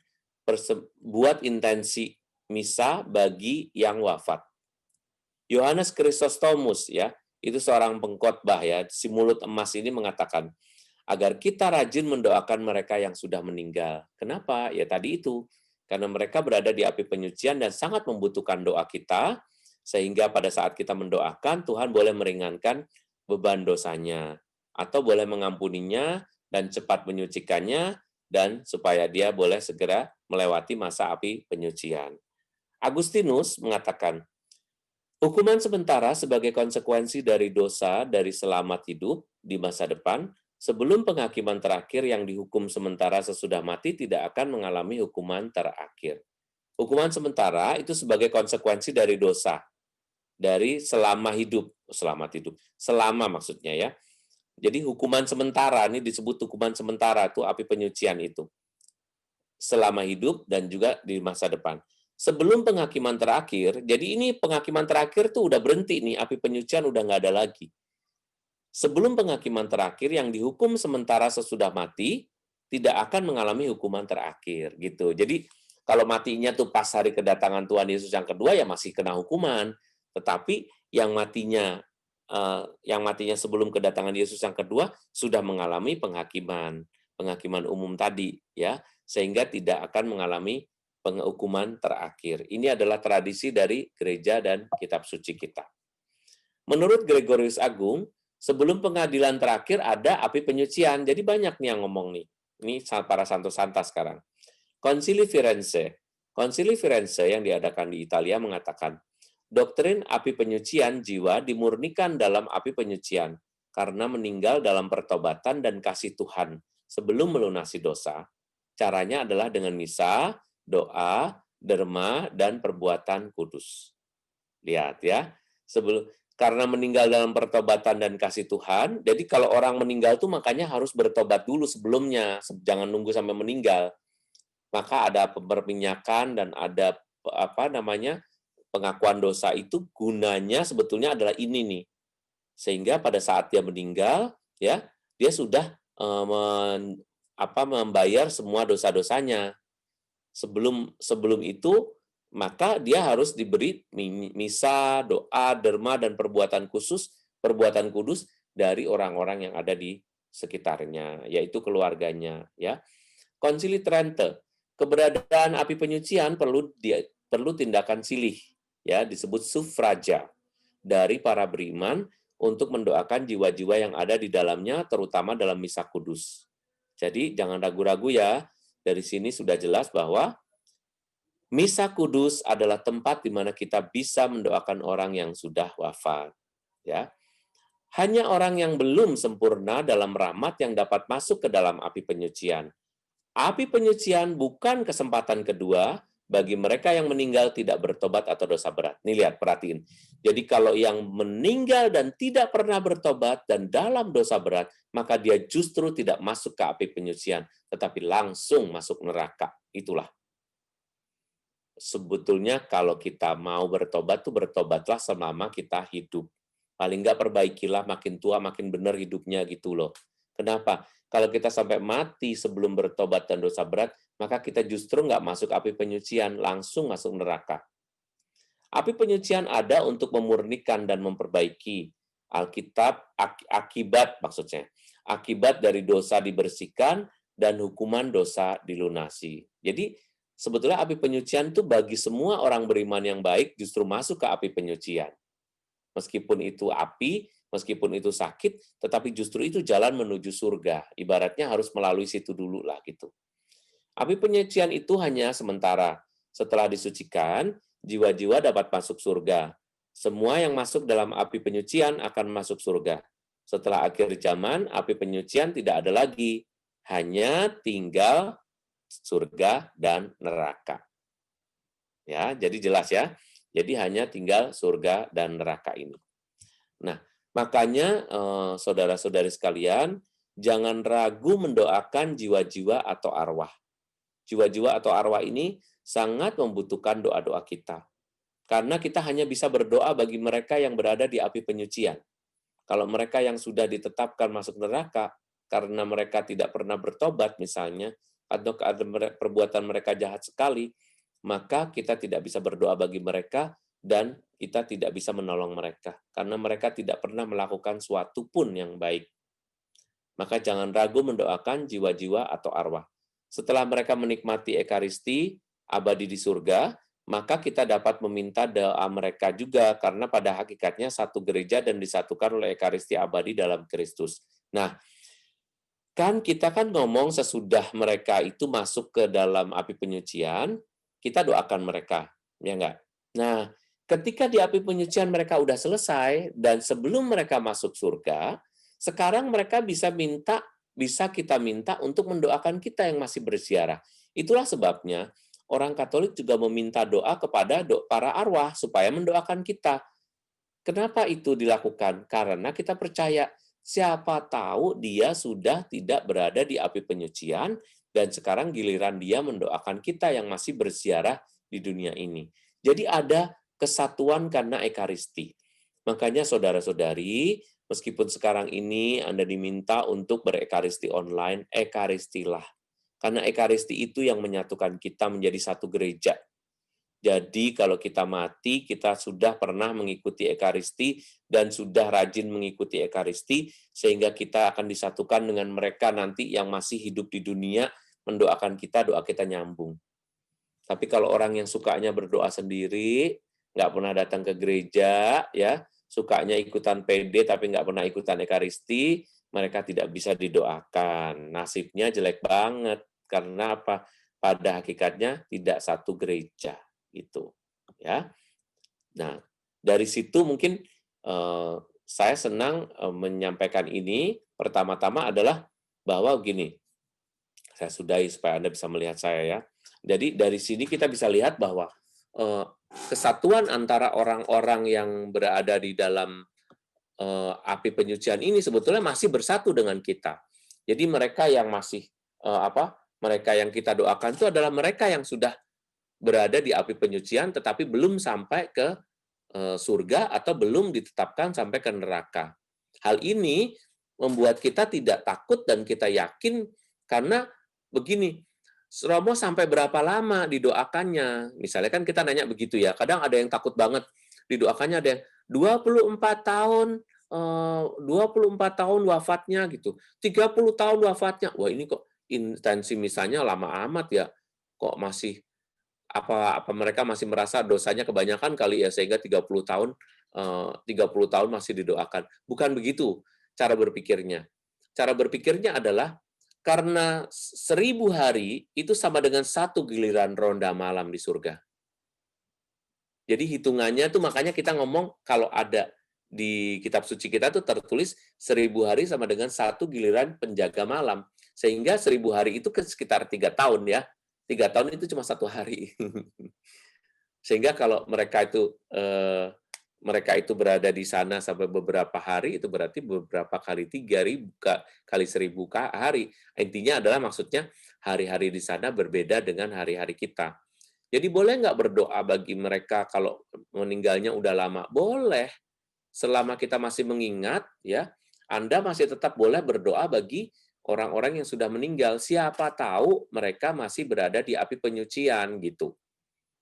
buat intensi misa bagi yang wafat. Yohanes Chrysostomus ya, itu seorang pengkhotbah ya, si mulut emas ini mengatakan agar kita rajin mendoakan mereka yang sudah meninggal. Kenapa? Ya tadi itu, karena mereka berada di api penyucian dan sangat membutuhkan doa kita, sehingga pada saat kita mendoakan Tuhan boleh meringankan beban dosanya atau boleh mengampuninya dan cepat menyucikannya dan supaya dia boleh segera melewati masa api penyucian. Agustinus mengatakan, hukuman sementara sebagai konsekuensi dari dosa dari selamat hidup di masa depan, sebelum penghakiman terakhir yang dihukum sementara sesudah mati tidak akan mengalami hukuman terakhir. Hukuman sementara itu sebagai konsekuensi dari dosa, dari selama maksudnya ya. Jadi hukuman sementara, ini disebut hukuman sementara, itu api penyucian itu. Selama hidup dan juga di masa depan. Sebelum penghakiman terakhir, jadi ini penghakiman terakhir tuh udah berhenti nih, api penyucian udah nggak ada lagi. Sebelum penghakiman terakhir yang dihukum sementara sesudah mati, tidak akan mengalami hukuman terakhir gitu. Jadi kalau matinya tuh pas hari kedatangan Tuhan Yesus yang kedua ya masih kena hukuman, tetapi yang matinya sebelum kedatangan Yesus yang kedua sudah mengalami penghakiman umum tadi ya, sehingga tidak akan mengalami penghukuman terakhir. Ini adalah tradisi dari gereja dan kitab suci kita. Menurut Gregorius Agung, sebelum pengadilan terakhir ada api penyucian. Jadi banyak nih yang ngomong nih. Ini para santo santa sekarang. Konsili Firenze. Konsili Firenze yang diadakan di Italia mengatakan, doktrin api penyucian jiwa dimurnikan dalam api penyucian karena meninggal dalam pertobatan dan kasih Tuhan sebelum melunasi dosa. Caranya adalah dengan misa, doa, derma, dan perbuatan kudus. Lihat ya, karena meninggal dalam pertobatan dan kasih Tuhan, jadi kalau orang meninggal tuh makanya harus bertobat dulu sebelumnya, jangan nunggu sampai meninggal. Maka ada peminyakan dan ada pengakuan dosa itu gunanya sebetulnya adalah ini nih. Sehingga pada saat dia meninggal, ya, dia sudah membayar semua dosa-dosanya. Sebelum itu maka dia harus diberi misa, doa, derma, dan perbuatan kudus dari orang-orang yang ada di sekitarnya, yaitu keluarganya. Ya, Konsili Trente, keberadaan api penyucian perlu tindakan silih, ya, disebut suffraga dari para beriman untuk mendoakan jiwa-jiwa yang ada di dalamnya, terutama dalam misa kudus. Jadi jangan ragu-ragu ya, dari sini sudah jelas bahwa misa kudus adalah tempat di mana kita bisa mendoakan orang yang sudah wafat. Ya. Hanya orang yang belum sempurna dalam rahmat yang dapat masuk ke dalam api penyucian. Api penyucian bukan kesempatan kedua bagi mereka yang meninggal tidak bertobat atau dosa berat. Nih lihat, perhatiin. Jadi kalau yang meninggal dan tidak pernah bertobat dan dalam dosa berat, maka dia justru tidak masuk ke api penyucian, tetapi langsung masuk neraka. Itulah. Sebetulnya kalau kita mau bertobat, tuh bertobatlah selama kita hidup. Paling nggak perbaikilah, makin tua makin benar hidupnya gitu loh. Kenapa? Kalau kita sampai mati sebelum bertobat dan dosa berat, maka kita justru nggak masuk api penyucian, langsung masuk neraka. Api penyucian ada untuk memurnikan dan memperbaiki. Alkitab, akibat maksudnya. Akibat dari dosa dibersihkan dan hukuman dosa dilunasi. Jadi, sebetulnya api penyucian itu bagi semua orang beriman yang baik justru masuk ke api penyucian. Meskipun itu api, meskipun itu sakit, tetapi justru itu jalan menuju surga. Ibaratnya harus melalui situ dulu lah gitu. Api penyucian itu hanya sementara. Setelah disucikan, jiwa-jiwa dapat masuk surga. Semua yang masuk dalam api penyucian akan masuk surga. Setelah akhir zaman, api penyucian tidak ada lagi. Hanya tinggal surga dan neraka. Ya, jadi jelas ya. Jadi hanya tinggal surga dan neraka ini. Nah, makanya saudara-saudari sekalian, jangan ragu mendoakan jiwa-jiwa atau arwah. Jiwa-jiwa atau arwah ini sangat membutuhkan doa-doa kita. Karena kita hanya bisa berdoa bagi mereka yang berada di api penyucian. Kalau mereka yang sudah ditetapkan masuk neraka, karena mereka tidak pernah bertobat misalnya, atau perbuatan mereka jahat sekali, maka kita tidak bisa berdoa bagi mereka dan kita tidak bisa menolong mereka. Karena mereka tidak pernah melakukan suatu pun yang baik. Maka jangan ragu mendoakan jiwa-jiwa atau arwah. Setelah mereka menikmati Ekaristi, abadi di surga, maka kita dapat meminta doa mereka juga, karena pada hakikatnya satu gereja dan disatukan oleh Ekaristi abadi dalam Kristus. Nah, kita ngomong sesudah mereka itu masuk ke dalam api penyucian, kita doakan mereka, ya enggak? Nah, ketika di api penyucian mereka udah selesai, dan sebelum mereka masuk surga, sekarang mereka bisa kita minta untuk mendoakan kita yang masih berziarah. Itulah sebabnya orang Katolik juga meminta doa kepada para arwah supaya mendoakan kita. Kenapa itu dilakukan? Karena kita percaya siapa tahu dia sudah tidak berada di api penyucian dan sekarang giliran dia mendoakan kita yang masih berziarah di dunia ini. Jadi ada kesatuan karena Ekaristi. Makanya saudara-saudari, meskipun sekarang ini Anda diminta untuk berekaristi online, ekaristilah. Karena ekaristi itu yang menyatukan kita menjadi satu gereja. Jadi kalau kita mati, kita sudah pernah mengikuti ekaristi dan sudah rajin mengikuti ekaristi, sehingga kita akan disatukan dengan mereka nanti yang masih hidup di dunia, mendoakan kita, doa kita nyambung. Tapi kalau orang yang sukanya berdoa sendiri, nggak pernah datang ke gereja, ya, sukanya ikutan PD tapi nggak pernah ikutan ekaristi, mereka tidak bisa didoakan. Nasibnya jelek banget. Karena apa? pada hakikatnya tidak satu gereja itu, ya. Nah, dari situ mungkin saya senang menyampaikan ini. Pertama-tama adalah bahwa gini, saya sudahi supaya Anda bisa melihat saya ya. Jadi dari sini kita bisa lihat bahwa kesatuan antara orang-orang yang berada di dalam api penyucian ini sebetulnya masih bersatu dengan kita. Jadi mereka yang masih mereka yang kita doakan itu adalah mereka yang sudah berada di api penyucian tetapi belum sampai ke surga atau belum ditetapkan sampai ke neraka. Hal ini membuat kita tidak takut dan kita yakin karena begini, Romo sampai berapa lama didoakannya? Misalnya kan kita nanya begitu ya, kadang ada yang takut banget didoakannya, ada yang 24 tahun 24 tahun wafatnya gitu. 30 tahun wafatnya. Wah, ini kok intensi misalnya lama amat ya. Kok masih apa mereka masih merasa dosanya kebanyakan kali ya sehingga 30 tahun 30 tahun masih didoakan. Bukan begitu cara berpikirnya. Cara berpikirnya adalah karena 1000 hari itu sama dengan satu giliran ronda malam di surga. Jadi hitungannya tuh makanya kita ngomong kalau ada di kitab suci kita tuh tertulis 1000 hari sama dengan satu giliran penjaga malam. Sehingga 1000 hari itu sekitar 3 tahun ya. 3 tahun itu cuma satu hari. Sehingga kalau mereka itu berada di sana sampai beberapa hari, itu berarti beberapa kali 3.000 kali 1000 hari. Intinya adalah maksudnya hari-hari di sana berbeda dengan hari-hari kita. Jadi boleh nggak berdoa bagi mereka kalau meninggalnya udah lama? Boleh. Selama kita masih mengingat, ya, Anda masih tetap boleh berdoa bagi orang-orang yang sudah meninggal. Siapa tahu mereka masih berada di api penyucian, gitu.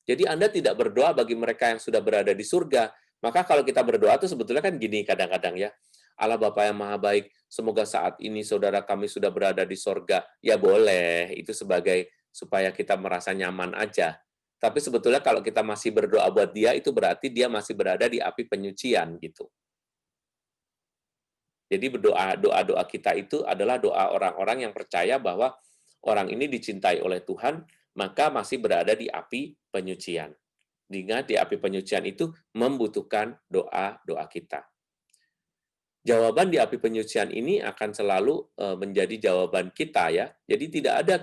Jadi Anda tidak berdoa bagi mereka yang sudah berada di surga. Maka kalau kita berdoa itu sebetulnya kan gini kadang-kadang ya. Allah Bapa yang Maha Baik, semoga saat ini saudara kami sudah berada di surga. Ya boleh, itu sebagai supaya kita merasa nyaman aja. Tapi sebetulnya kalau kita masih berdoa buat dia, itu berarti dia masih berada di api penyucian gitu. Jadi doa-doa kita itu adalah doa orang-orang yang percaya bahwa orang ini dicintai oleh Tuhan, maka masih berada di api penyucian. Ingat, di api penyucian itu membutuhkan doa-doa kita. Jawaban di api penyucian ini akan selalu menjadi jawaban kita ya. Jadi tidak ada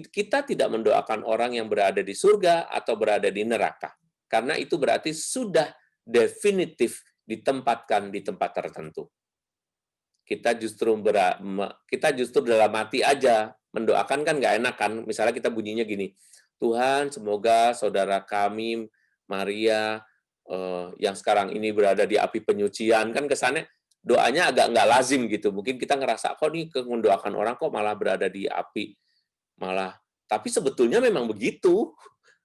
kita tidak mendoakan orang yang berada di surga atau berada di neraka. Karena itu berarti sudah definitif ditempatkan di tempat tertentu. Kita justru dalam hati aja mendoakan kan nggak enak kan. Misalnya kita bunyinya gini, Tuhan semoga saudara kami Maria yang sekarang ini berada di api penyucian, kan kesannya doanya agak nggak lazim gitu. Mungkin kita ngerasa kok nih mendoakan orang kok malah berada di api, malah. Tapi sebetulnya memang begitu.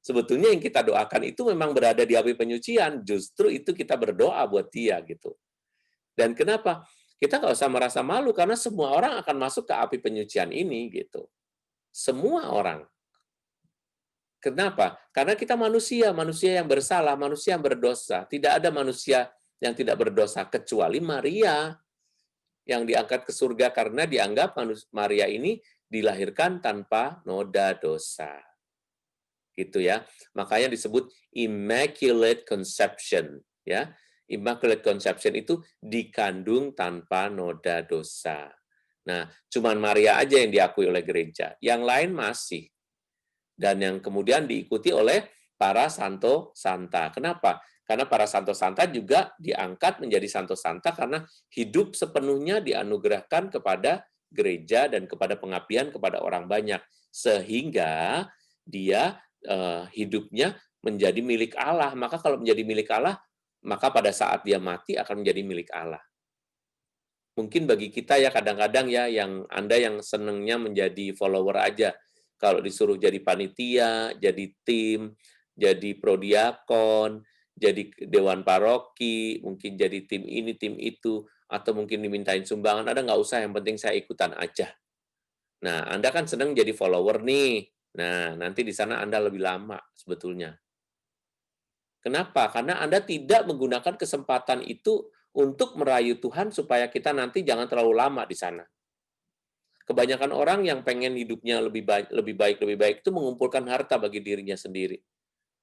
Sebetulnya yang kita doakan itu memang berada di api penyucian. Justru itu kita berdoa buat dia gitu. Dan kenapa? Kita nggak usah merasa malu karena semua orang akan masuk ke api penyucian ini gitu. Semua orang. Kenapa? Karena kita manusia yang bersalah, manusia yang berdosa. Tidak ada manusia yang tidak berdosa kecuali Maria yang diangkat ke surga karena dianggap Maria ini dilahirkan tanpa noda dosa. Gitu ya. Makanya disebut Immaculate Conception, ya. Immaculate Conception itu dikandung tanpa noda dosa. Nah, cuman Maria aja yang diakui oleh gereja. Yang lain masih. Dan yang kemudian diikuti oleh para santo santa. Kenapa? Karena para santo santa juga diangkat menjadi santo santa karena hidup sepenuhnya dianugerahkan kepada gereja dan kepada pengabdian kepada orang banyak. Sehingga dia hidupnya menjadi milik Allah. Maka kalau menjadi milik Allah, maka pada saat dia mati akan menjadi milik Allah. Mungkin bagi kita ya kadang-kadang ya yang Anda yang senangnya menjadi follower aja. Kalau disuruh jadi panitia, jadi tim, jadi prodiakon, jadi dewan paroki, mungkin jadi tim ini, tim itu, atau mungkin dimintain sumbangan, ada nggak usah, yang penting saya ikutan aja. Nah, Anda kan senang jadi follower nih. Nah, nanti di sana Anda lebih lama sebetulnya. Kenapa? Karena Anda tidak menggunakan kesempatan itu untuk merayu Tuhan supaya kita nanti jangan terlalu lama di sana. Kebanyakan orang yang pengen hidupnya lebih baik itu mengumpulkan harta bagi dirinya sendiri.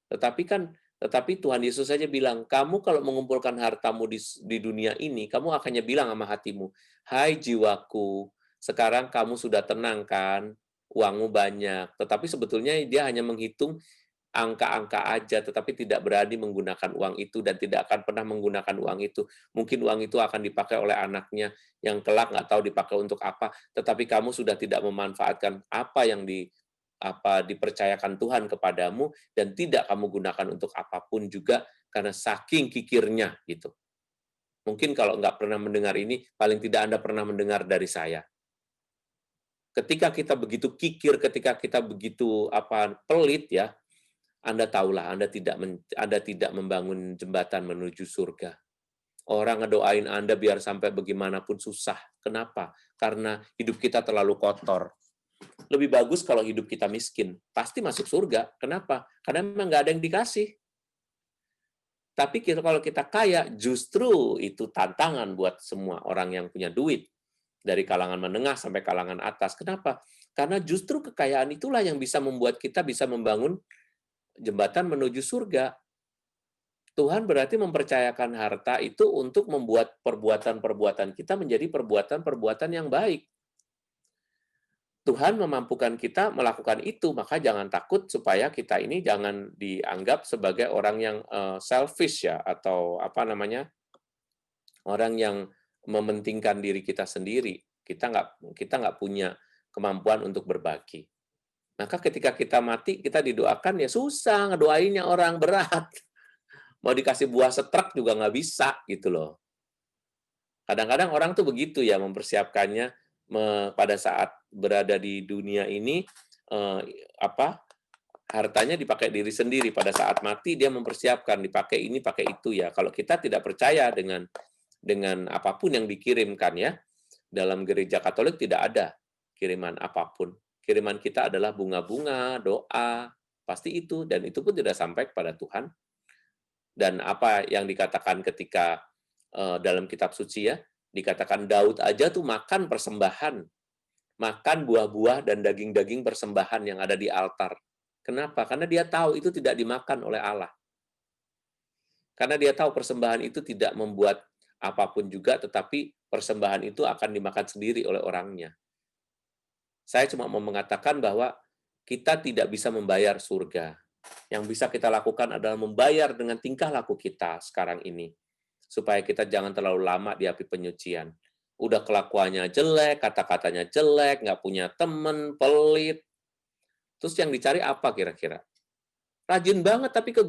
Tetapi Tuhan Yesus saja bilang, kamu kalau mengumpulkan hartamu di dunia ini, kamu akannya bilang sama hatimu, hai jiwaku, sekarang kamu sudah tenang kan, uangmu banyak. Tetapi sebetulnya dia hanya menghitung angka-angka aja, tetapi tidak berani menggunakan uang itu dan tidak akan pernah menggunakan uang itu. Mungkin uang itu akan dipakai oleh anaknya yang kelak nggak tahu dipakai untuk apa, tetapi kamu sudah tidak memanfaatkan apa yang dipercayakan Tuhan kepadamu dan tidak kamu gunakan untuk apapun juga karena saking kikirnya gitu. Mungkin kalau nggak pernah mendengar ini, paling tidak Anda pernah mendengar dari saya. Ketika kita begitu kikir, ketika kita begitu pelit ya, Anda tahulah Anda tidak membangun jembatan menuju surga. Orang ngedoain Anda biar sampai bagaimanapun susah. Kenapa? Karena hidup kita terlalu kotor. Lebih bagus kalau hidup kita miskin. Pasti masuk surga. Kenapa? Karena memang nggak ada yang dikasih. Tapi kalau kita kaya, justru itu tantangan buat semua orang yang punya duit. Dari kalangan menengah sampai kalangan atas. Kenapa? Karena justru kekayaan itulah yang bisa membuat kita bisa membangun jembatan menuju surga. Tuhan berarti mempercayakan harta itu untuk membuat perbuatan-perbuatan kita menjadi perbuatan-perbuatan yang baik. Tuhan memampukan kita melakukan itu, maka jangan takut supaya kita ini jangan dianggap sebagai orang yang selfish ya, atau orang yang mementingkan diri kita sendiri. Kita nggak punya kemampuan untuk berbagi. Maka ketika kita mati, kita didoakan ya susah, ngedoainnya orang berat. Mau dikasih buah setrek juga nggak bisa gitu loh. Kadang-kadang orang tuh begitu ya mempersiapkannya pada saat berada di dunia ini, hartanya dipakai diri sendiri. Pada saat mati dia mempersiapkan dipakai ini, pakai itu ya. Kalau kita tidak percaya dengan apapun yang dikirimkan ya, dalam gereja Katolik tidak ada kiriman apapun. Kiriman kita adalah bunga-bunga, doa, pasti itu, dan itu pun tidak sampai kepada Tuhan. Dan apa yang dikatakan ketika dalam kitab suci ya, dikatakan Daud aja tuh makan persembahan, makan buah-buah dan daging-daging persembahan yang ada di altar. Kenapa? Karena dia tahu itu tidak dimakan oleh Allah. Karena dia tahu persembahan itu tidak membuat apapun juga, tetapi persembahan itu akan dimakan sendiri oleh orangnya. Saya cuma mau mengatakan bahwa kita tidak bisa membayar surga. Yang bisa kita lakukan adalah membayar dengan tingkah laku kita sekarang ini. Supaya kita jangan terlalu lama di api penyucian. Udah kelakuannya jelek, kata-katanya jelek, nggak punya temen, pelit. Terus yang dicari apa kira-kira? Rajin banget tapi ke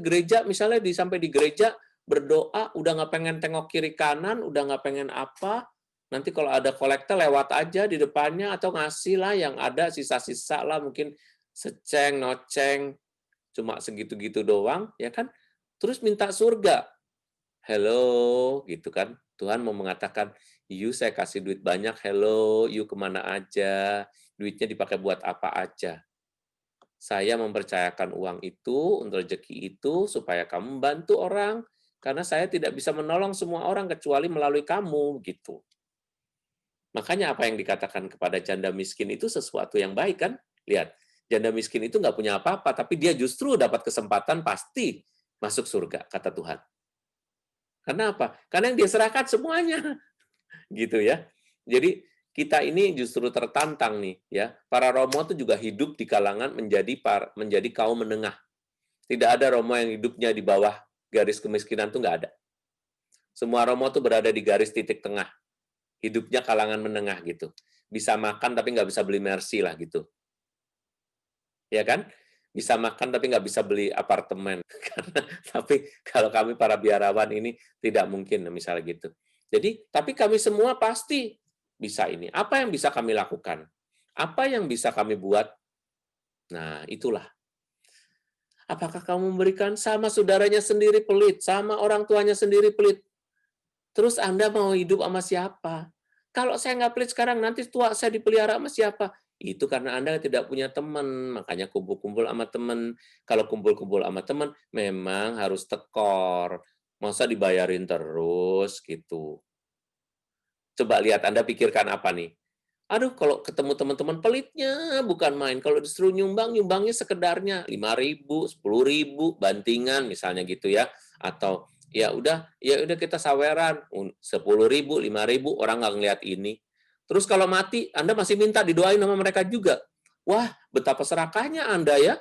gereja misalnya sampai di gereja berdoa, udah nggak pengen tengok kiri kanan, udah nggak pengen apa, nanti kalau ada kolektor lewat aja di depannya atau ngasih lah yang ada sisa-sisa lah, mungkin seceng, noceng, cuma segitu-gitu doang, ya kan? Terus minta surga. Hello, gitu kan. Tuhan mau mengatakan, you saya kasih duit banyak, hello, you kemana aja, duitnya dipakai buat apa aja. Saya mempercayakan uang itu, untuk rezeki itu, supaya kamu membantu orang, karena saya tidak bisa menolong semua orang kecuali melalui kamu, gitu. Makanya apa yang dikatakan kepada janda miskin itu sesuatu yang baik kan? Lihat, janda miskin itu nggak punya apa-apa, tapi dia justru dapat kesempatan pasti masuk surga, kata Tuhan. Karena apa? Karena yang dia serahkan semuanya. Gitu ya. Jadi kita ini justru tertantang nih ya. Para romo itu juga hidup di kalangan menjadi kaum menengah. Tidak ada romo yang hidupnya di bawah garis kemiskinan tuh nggak ada. Semua romo tuh berada di garis titik tengah. Hidupnya kalangan menengah gitu. Bisa makan tapi nggak bisa beli Mercy lah gitu. Ya kan? Bisa makan tapi nggak bisa beli apartemen. Tapi kalau kami para biarawan ini tidak mungkin misalnya gitu. Jadi, tapi kami semua pasti bisa ini. Apa yang bisa kami lakukan? Apa yang bisa kami buat? Nah, itulah. Apakah kamu memberikan sama saudaranya sendiri pelit, sama orang tuanya sendiri pelit? Terus Anda mau hidup sama siapa? Kalau saya nggak pelit sekarang, nanti tua saya dipelihara sama siapa? Itu karena Anda tidak punya teman, makanya kumpul-kumpul sama teman. Kalau kumpul-kumpul sama teman, memang harus tekor. Masa dibayarin terus gitu. Coba lihat, Anda pikirkan apa nih? Aduh, kalau ketemu teman-teman pelitnya bukan main. Kalau disuruh nyumbang, nyumbangnya sekedarnya 5.000, 10.000, bantingan misalnya gitu ya. Atau ya udah kita saweran 10.000, 5.000, orang nggak ngeliat ini. Terus kalau mati, Anda masih minta didoain sama mereka juga. Wah, betapa serakahnya Anda ya.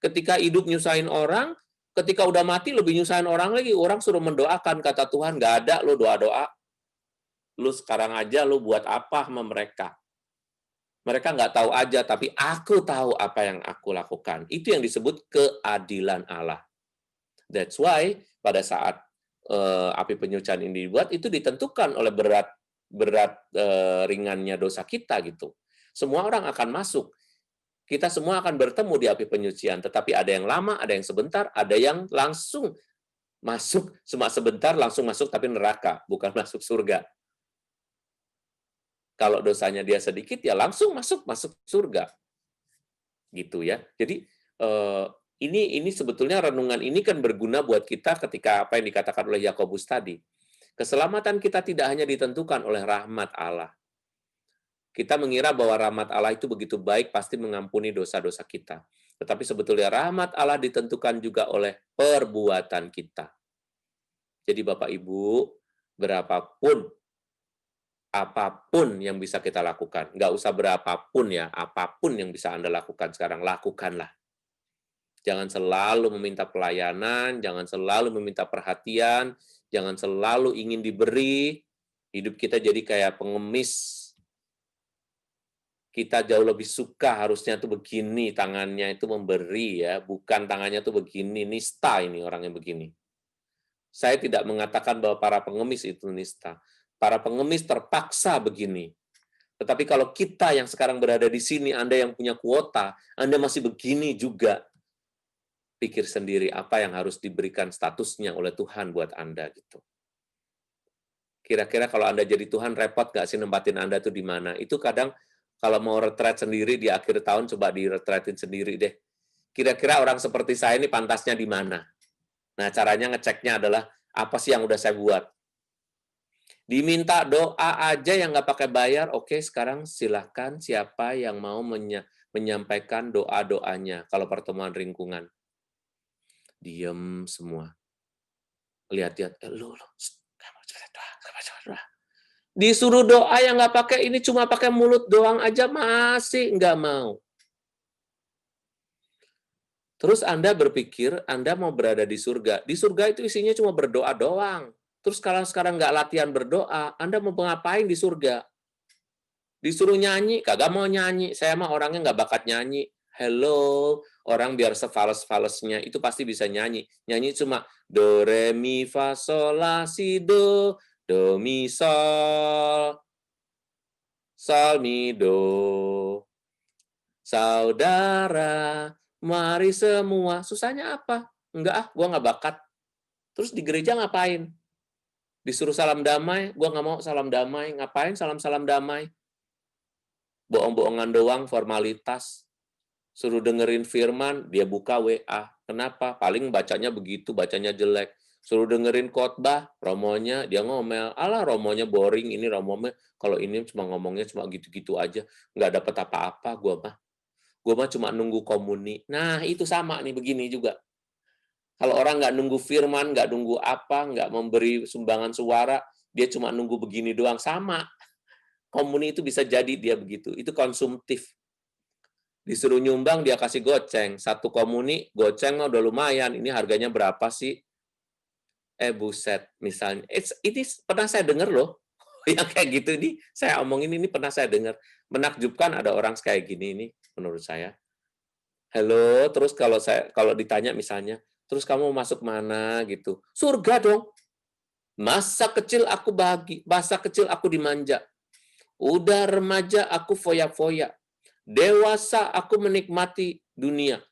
Ketika hidup nyusahin orang, ketika udah mati lebih nyusahin orang lagi. Orang suruh mendoakan, kata Tuhan, nggak ada lo doa-doa. Lu sekarang aja lu buat apa sama mereka? Mereka nggak tahu aja, tapi aku tahu apa yang aku lakukan. Itu yang disebut keadilan Allah. That's why pada saat api penyucian ini dibuat, itu ditentukan oleh ringannya dosa kita gitu. Semua orang akan masuk. Kita semua akan bertemu di api penyucian, tetapi ada yang lama, ada yang sebentar, ada yang langsung masuk, cuma sebentar langsung masuk tapi neraka, bukan masuk surga. Kalau dosanya dia sedikit, ya langsung masuk surga. Gitu ya. Jadi, ini sebetulnya renungan ini kan berguna buat kita ketika apa yang dikatakan oleh Yakobus tadi. Keselamatan kita tidak hanya ditentukan oleh rahmat Allah. Kita mengira bahwa rahmat Allah itu begitu baik, pasti mengampuni dosa-dosa kita. Tetapi sebetulnya rahmat Allah ditentukan juga oleh perbuatan kita. Jadi Bapak Ibu, apapun yang bisa kita lakukan. Nggak usah berapapun ya, apapun yang bisa Anda lakukan sekarang, lakukanlah. Jangan selalu meminta pelayanan, jangan selalu meminta perhatian, jangan selalu ingin diberi. Hidup kita jadi kayak pengemis. Kita jauh lebih suka harusnya tuh begini, tangannya itu memberi ya, bukan tangannya tuh begini, nista ini orang yang begini. Saya tidak mengatakan bahwa para pengemis itu nista. Para pengemis terpaksa begini. Tetapi kalau kita yang sekarang berada di sini, Anda yang punya kuota, Anda masih begini juga. Pikir sendiri apa yang harus diberikan statusnya oleh Tuhan buat Anda gitu. Kira-kira kalau Anda jadi Tuhan, repot nggak sih nempatin Anda tuh di mana? Itu kadang kalau mau retret sendiri di akhir tahun, coba diretretin sendiri deh. Kira-kira orang seperti saya ini pantasnya di mana? Nah, caranya ngeceknya adalah, apa sih yang udah saya buat? Diminta doa aja yang nggak pakai bayar, oke, sekarang silahkan siapa yang mau menyampaikan doa-doanya kalau pertemuan lingkungan. Diem semua. Lihat-lihat, lu, doa. Disuruh doa yang nggak pakai, ini cuma pakai mulut doang aja masih nggak mau. Terus Anda berpikir Anda mau berada di surga. Di surga itu isinya cuma berdoa doang. Terus kalau sekarang nggak latihan berdoa, Anda mau ngapain di surga? Disuruh nyanyi, kagak mau nyanyi. Saya mah orangnya nggak bakat nyanyi. Hello, orang biar sefales-falesnya itu pasti bisa nyanyi. Nyanyi cuma do, re, mi, fa, sol, la, si, do, mi, sol, mi, do. Saudara, mari semua. Susahnya apa? Enggak gua nggak bakat. Terus di gereja ngapain? Disuruh salam damai, gua nggak mau salam damai. Ngapain salam-salam damai? Bohong-bohongan doang, formalitas. Suruh dengerin firman, dia buka WA. Kenapa? Paling bacanya begitu, bacanya jelek. Suruh dengerin khotbah, romonya dia ngomel. Alah, romonya boring, ini romonya kalau ini cuma ngomongnya cuma gitu-gitu aja, nggak dapat apa-apa gua mah. Gua mah cuma nunggu komuni. Nah, itu sama nih begini juga. Kalau orang nggak nunggu firman, nggak nunggu apa, nggak memberi sumbangan suara, dia cuma nunggu begini doang, sama. Komuni itu bisa jadi dia begitu. Itu konsumtif. Disuruh nyumbang, dia kasih goceng. Satu komuni, goceng mah udah lumayan. Ini harganya berapa sih? Buset, misalnya. Ini pernah saya dengar loh. Yang kayak gitu ini, saya omongin ini pernah saya dengar. Menakjubkan ada orang kayak gini ini, menurut saya. Halo, terus kalau ditanya misalnya, terus kamu masuk mana gitu? Surga dong. Masa kecil aku dimanja. Udah remaja aku foya-foya. Dewasa aku menikmati dunia.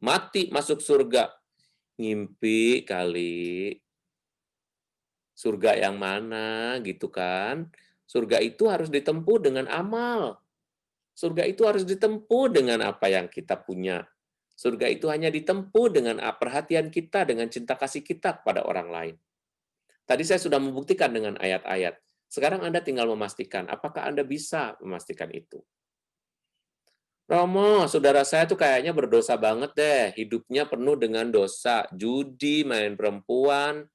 Mati masuk surga. Ngimpi kali. Surga yang mana gitu kan? Surga itu harus ditempuh dengan amal. Surga itu harus ditempuh dengan apa yang kita punya. Surga itu hanya ditempuh dengan perhatian kita, dengan cinta kasih kita kepada orang lain. Tadi saya sudah membuktikan dengan ayat-ayat. Sekarang Anda tinggal memastikan, apakah Anda bisa memastikan itu? Romo, saudara saya tuh kayaknya berdosa banget deh. Hidupnya penuh dengan dosa, judi, main perempuan.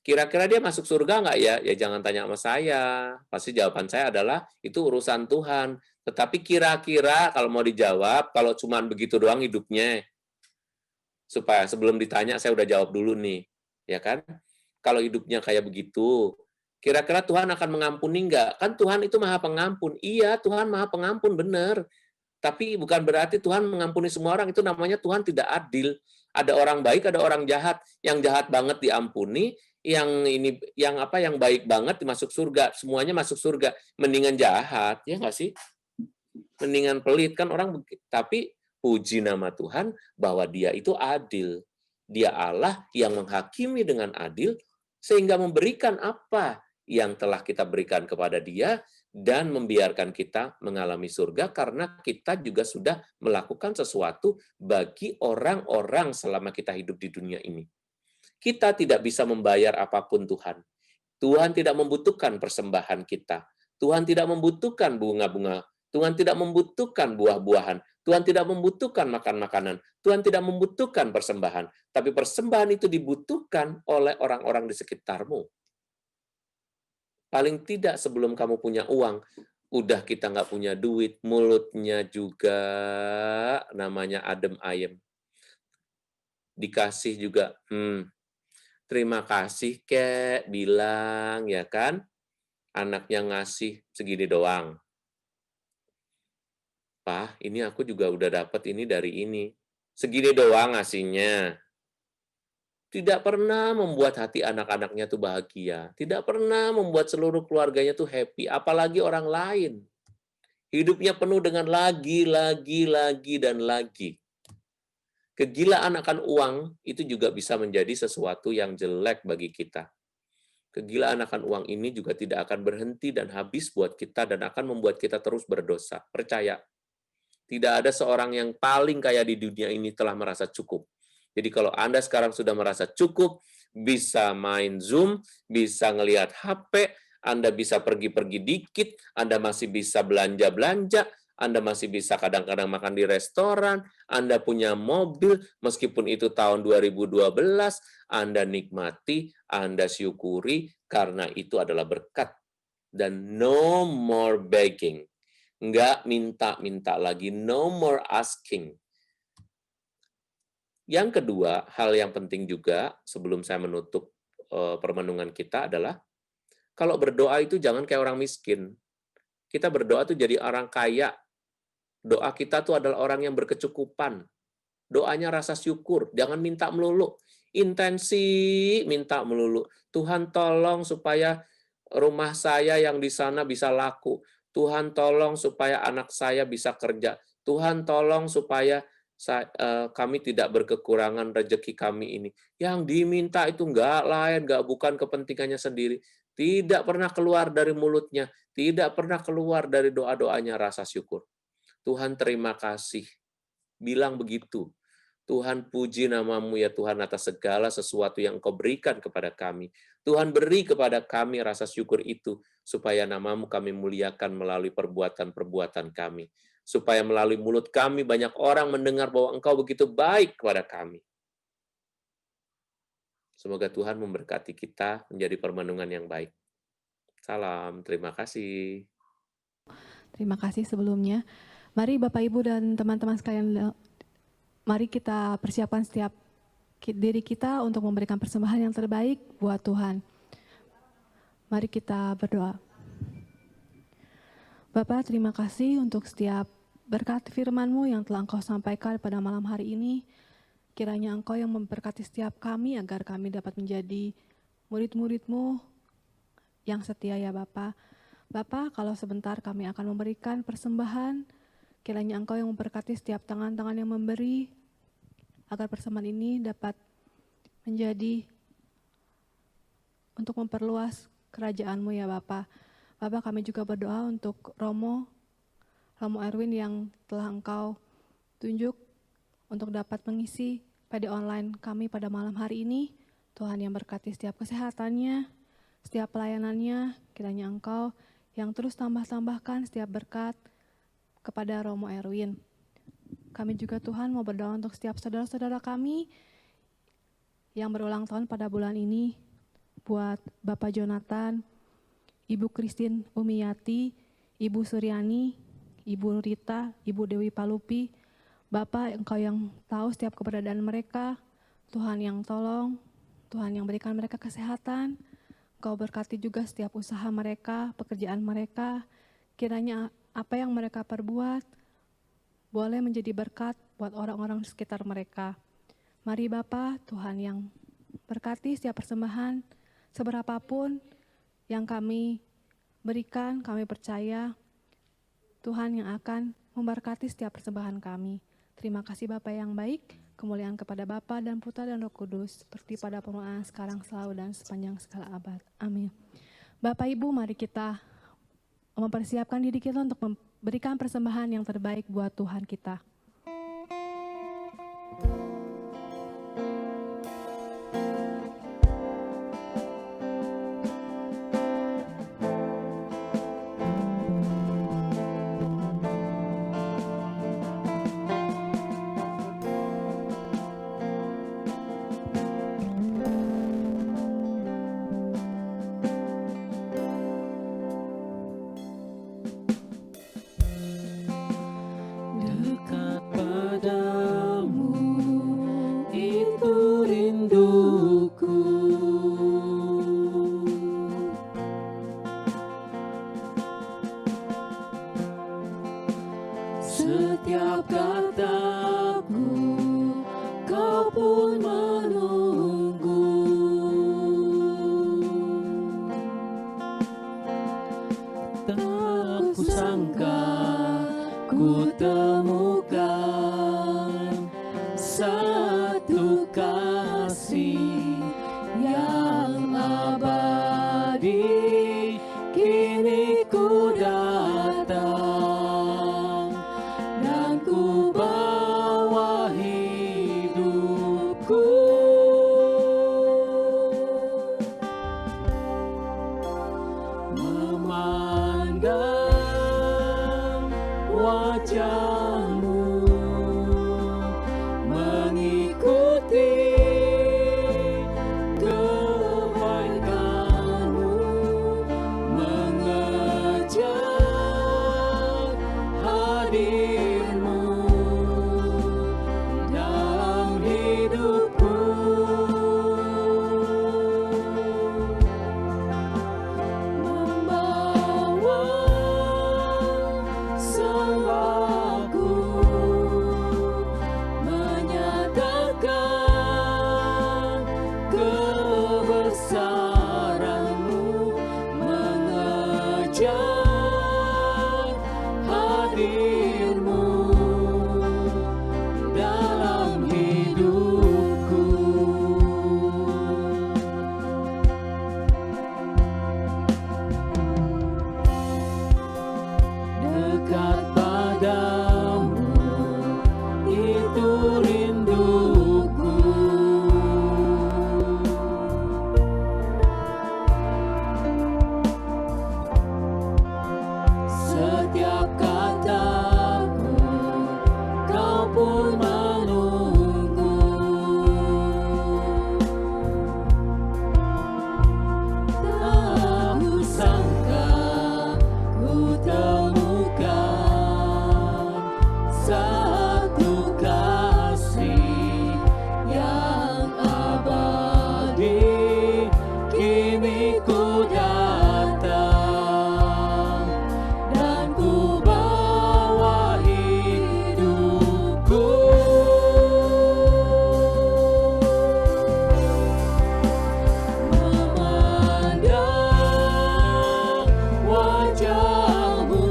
Kira-kira dia masuk surga nggak ya? Ya jangan tanya sama saya. Pasti jawaban saya adalah, itu urusan Tuhan. Tetapi kira-kira kalau mau dijawab, kalau cuma begitu doang hidupnya, supaya sebelum ditanya saya udah jawab dulu nih. Ya kan? Kalau hidupnya kayak begitu, kira-kira Tuhan akan mengampuni nggak? Kan Tuhan itu maha pengampun. Iya, Tuhan maha pengampun, benar. Tapi bukan berarti Tuhan mengampuni semua orang, itu namanya Tuhan tidak adil. Ada orang baik, ada orang jahat. Yang jahat banget diampuni, yang baik banget masuk surga. Semuanya masuk surga. Mendingan jahat, ya nggak sih? Mendingan pelit kan orang. Tapi puji nama Tuhan bahwa Dia itu adil. Dia Allah yang menghakimi dengan adil sehingga memberikan apa yang telah kita berikan kepada Dia dan membiarkan kita mengalami surga karena kita juga sudah melakukan sesuatu bagi orang-orang selama kita hidup di dunia ini. Kita tidak bisa membayar apapun Tuhan. Tuhan tidak membutuhkan persembahan kita. Tuhan tidak membutuhkan bunga-bunga. Tuhan tidak membutuhkan buah-buahan. Tuhan tidak membutuhkan makan makanan. Tuhan tidak membutuhkan persembahan. Tapi persembahan itu dibutuhkan oleh orang-orang di sekitarmu. Paling tidak sebelum kamu punya uang, udah kita nggak punya duit, mulutnya juga namanya adem ayem. Dikasih juga, terima kasih kek, bilang, ya kan? Anaknya ngasih segini doang. Pak, ini aku juga udah dapat ini dari ini. Segini doang ngasihnya. Tidak pernah membuat hati anak-anaknya tuh bahagia. Tidak pernah membuat seluruh keluarganya tuh happy. Apalagi orang lain. Hidupnya penuh dengan lagi, dan lagi. Kegilaan akan uang itu juga bisa menjadi sesuatu yang jelek bagi kita. Kegilaan akan uang ini juga tidak akan berhenti dan habis buat kita dan akan membuat kita terus berdosa. Percaya, tidak ada seorang yang paling kaya di dunia ini telah merasa cukup. Jadi kalau Anda sekarang sudah merasa cukup, bisa main Zoom, bisa ngelihat HP, Anda bisa pergi-pergi dikit, Anda masih bisa belanja-belanja, Anda masih bisa kadang-kadang makan di restoran, Anda punya mobil, meskipun itu tahun 2012, Anda nikmati, Anda syukuri, karena itu adalah berkat. Dan no more begging. Nggak minta-minta lagi, no more asking. Yang kedua, hal yang penting juga sebelum saya menutup permenungan kita adalah, kalau berdoa itu jangan kayak orang miskin. Kita berdoa tuh jadi orang kaya. Doa kita tuh adalah orang yang berkecukupan. Doanya rasa syukur, jangan minta melulu. Intensi minta melulu. Tuhan tolong supaya rumah saya yang di sana bisa laku. Tuhan tolong supaya anak saya bisa kerja. Tuhan tolong supaya kami tidak berkekurangan rezeki kami ini. Yang diminta itu nggak lain, nggak bukan kepentingannya sendiri. Tidak pernah keluar dari mulutnya. Tidak pernah keluar dari doa-doanya rasa syukur. Tuhan terima kasih. Bilang begitu. Tuhan puji namamu ya Tuhan atas segala sesuatu yang Engkau berikan kepada kami. Tuhan beri kepada kami rasa syukur itu, supaya namamu kami muliakan melalui perbuatan-perbuatan kami. Supaya melalui mulut kami banyak orang mendengar bahwa Engkau begitu baik kepada kami. Semoga Tuhan memberkati kita menjadi permenungan yang baik. Salam, terima kasih. Terima kasih sebelumnya. Mari Bapak Ibu dan teman-teman sekalian, mari kita persiapkan setiap diri kita untuk memberikan persembahan yang terbaik buat Tuhan. Mari kita berdoa. Bapak, terima kasih untuk setiap berkat firman-Mu yang telah Engkau sampaikan pada malam hari ini. Kiranya Engkau yang memberkati setiap kami agar kami dapat menjadi murid-murid-Mu yang setia ya Bapak. Bapak, kalau sebentar kami akan memberikan persembahan, kiranya Engkau yang memberkati setiap tangan-tangan yang memberi, agar persembahan ini dapat menjadi untuk memperluas kerajaan-Mu ya Bapak. Bapak, kami juga berdoa untuk Romo Erwin yang telah Engkau tunjuk untuk dapat mengisi PD online kami pada malam hari ini. Tuhan yang berkati setiap kesehatannya, setiap pelayanannya, kiranya Engkau yang terus tambah-tambahkan setiap berkat kepada Romo Erwin. Kami juga Tuhan mau berdoa untuk setiap saudara-saudara kami yang berulang tahun pada bulan ini, buat Bapak Jonathan, Ibu Christine Umiyati, Ibu Suryani, Ibu Rita, Ibu Dewi Palupi. Bapak, Engkau yang tahu setiap keberadaan mereka, Tuhan yang tolong, Tuhan yang berikan mereka kesehatan. Engkau berkati juga setiap usaha mereka, pekerjaan mereka. Kiranya apa yang mereka perbuat boleh menjadi berkat buat orang-orang di sekitar mereka. Mari Bapa, Tuhan yang berkati setiap persembahan, seberapapun yang kami berikan, kami percaya Tuhan yang akan memberkati setiap persembahan kami. Terima kasih Bapa yang baik, kemuliaan kepada Bapa dan Putra dan Roh Kudus, seperti pada permulaan, sekarang, selalu, dan sepanjang segala abad. Amin. Bapak Ibu, mari kita mempersiapkan diri kita untuk memberikan persembahan yang terbaik buat Tuhan kita. Dekat padamu itu rinduku. Setiap kataku kau pun menunggu. Tak kusangka ku temukan satu kasih yang abadi. Kini ku datang dan ku bawa hidupku. Memandang wajahmu, mengikuti kebaikanmu, mengejar hadirmu dalam hidupku. Membawa sembahku, menyatakan kebesaran-Mu, mengejar hadir-Mu dalam hidupku. Dekat padamu itu rinduku. Setiap kataku kau pun menunggu. Tak kusangka ku temukan satu kasih yang abadi. Kini ku datang dan ku bawa hidupku. Memandang wajah-Mu,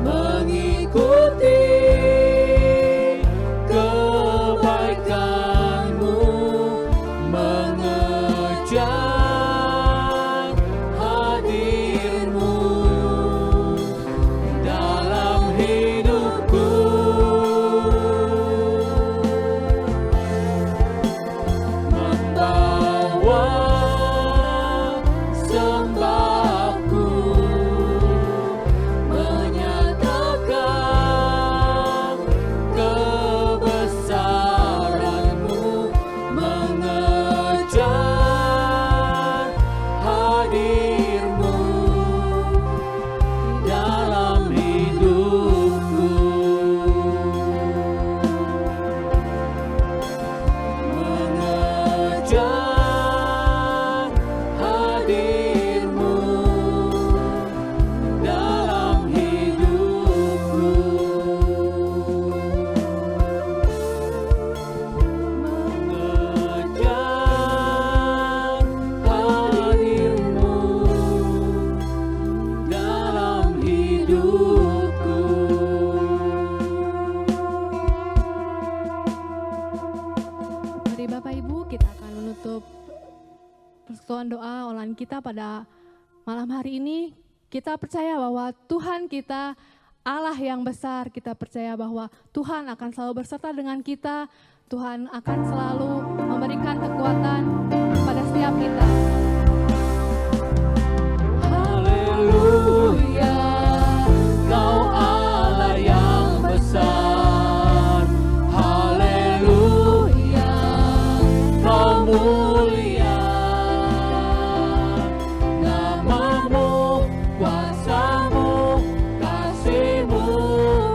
mengikuti kebaikan-Mu, mengejar hadir-Mu dalam hidupku. Membawa kita pada malam hari ini. Kita percaya bahwa Tuhan kita Allah yang besar. Kita percaya bahwa Tuhan akan selalu berserta dengan kita. Tuhan akan selalu memberikan kekuatan pada setiap kita. Haleluya, Kau Allah yang besar. Haleluya, Kau mulia. Namamu, kuasamu, kasihmu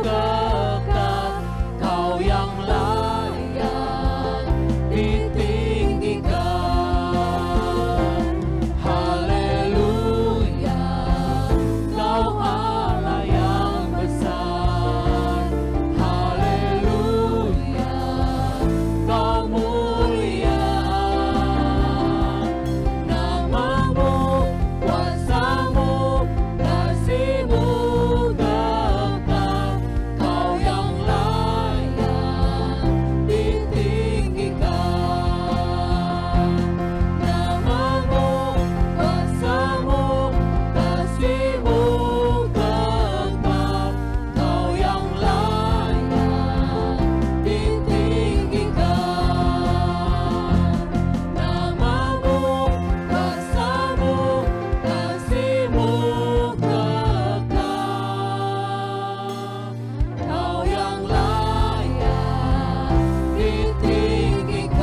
kekal. Kau yang layak ditinggikan. Haleluya, Kau Allah yang besar. Haleluya, Kau mulia. Namamu, kuasamu, kasihmu kekal. Kau yang layak ditinggikan. Namamu, kuasamu, kasihmu kekal. Kau yang layak ditinggikan. Namamu, kuasamu, kasihmu kekal. Kau yang layak ditinggikan.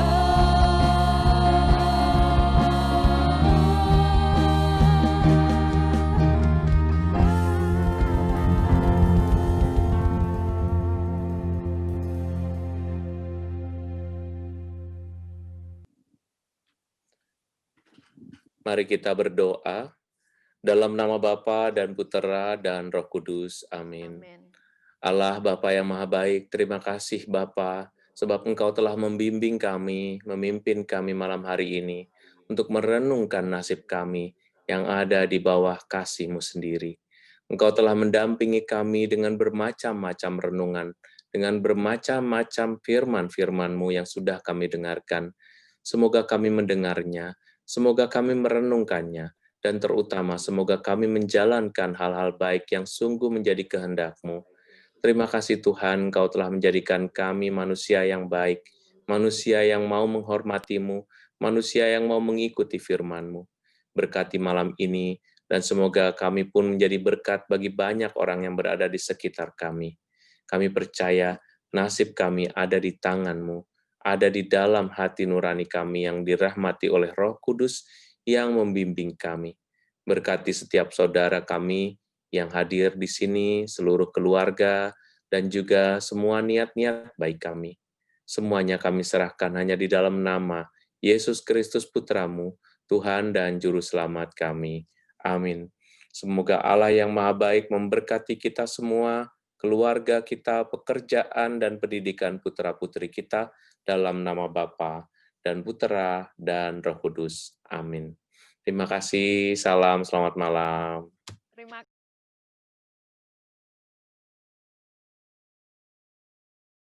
Mari kita berdoa dalam nama Bapa dan Putera dan Roh Kudus. Amin. Allah Bapa yang Maha Baik, terima kasih Bapa, sebab Engkau telah membimbing kami, memimpin kami malam hari ini untuk merenungkan nasib kami yang ada di bawah kasih-Mu sendiri. Engkau telah mendampingi kami dengan bermacam-macam renungan, dengan bermacam-macam firman-firman-Mu yang sudah kami dengarkan. Semoga kami mendengarnya, semoga kami merenungkannya, dan terutama semoga kami menjalankan hal-hal baik yang sungguh menjadi kehendak-Mu. Terima kasih Tuhan, Kau telah menjadikan kami manusia yang baik, manusia yang mau menghormati-Mu, manusia yang mau mengikuti firman-Mu. Berkati malam ini, dan semoga kami pun menjadi berkat bagi banyak orang yang berada di sekitar kami. Kami percaya nasib kami ada di tangan-Mu, ada di dalam hati nurani kami yang dirahmati oleh Roh Kudus yang membimbing kami. Berkati setiap saudara kami yang hadir di sini, seluruh keluarga, dan juga semua niat-niat baik kami. Semuanya kami serahkan hanya di dalam nama Yesus Kristus Putra-Mu, Tuhan dan Juru Selamat kami. Amin. Semoga Allah yang Maha Baik memberkati kita semua, keluarga kita, pekerjaan, dan pendidikan putra-putri kita dalam nama Bapa dan Putera dan Roh Kudus. Amin. Terima kasih. Salam, selamat malam. Terima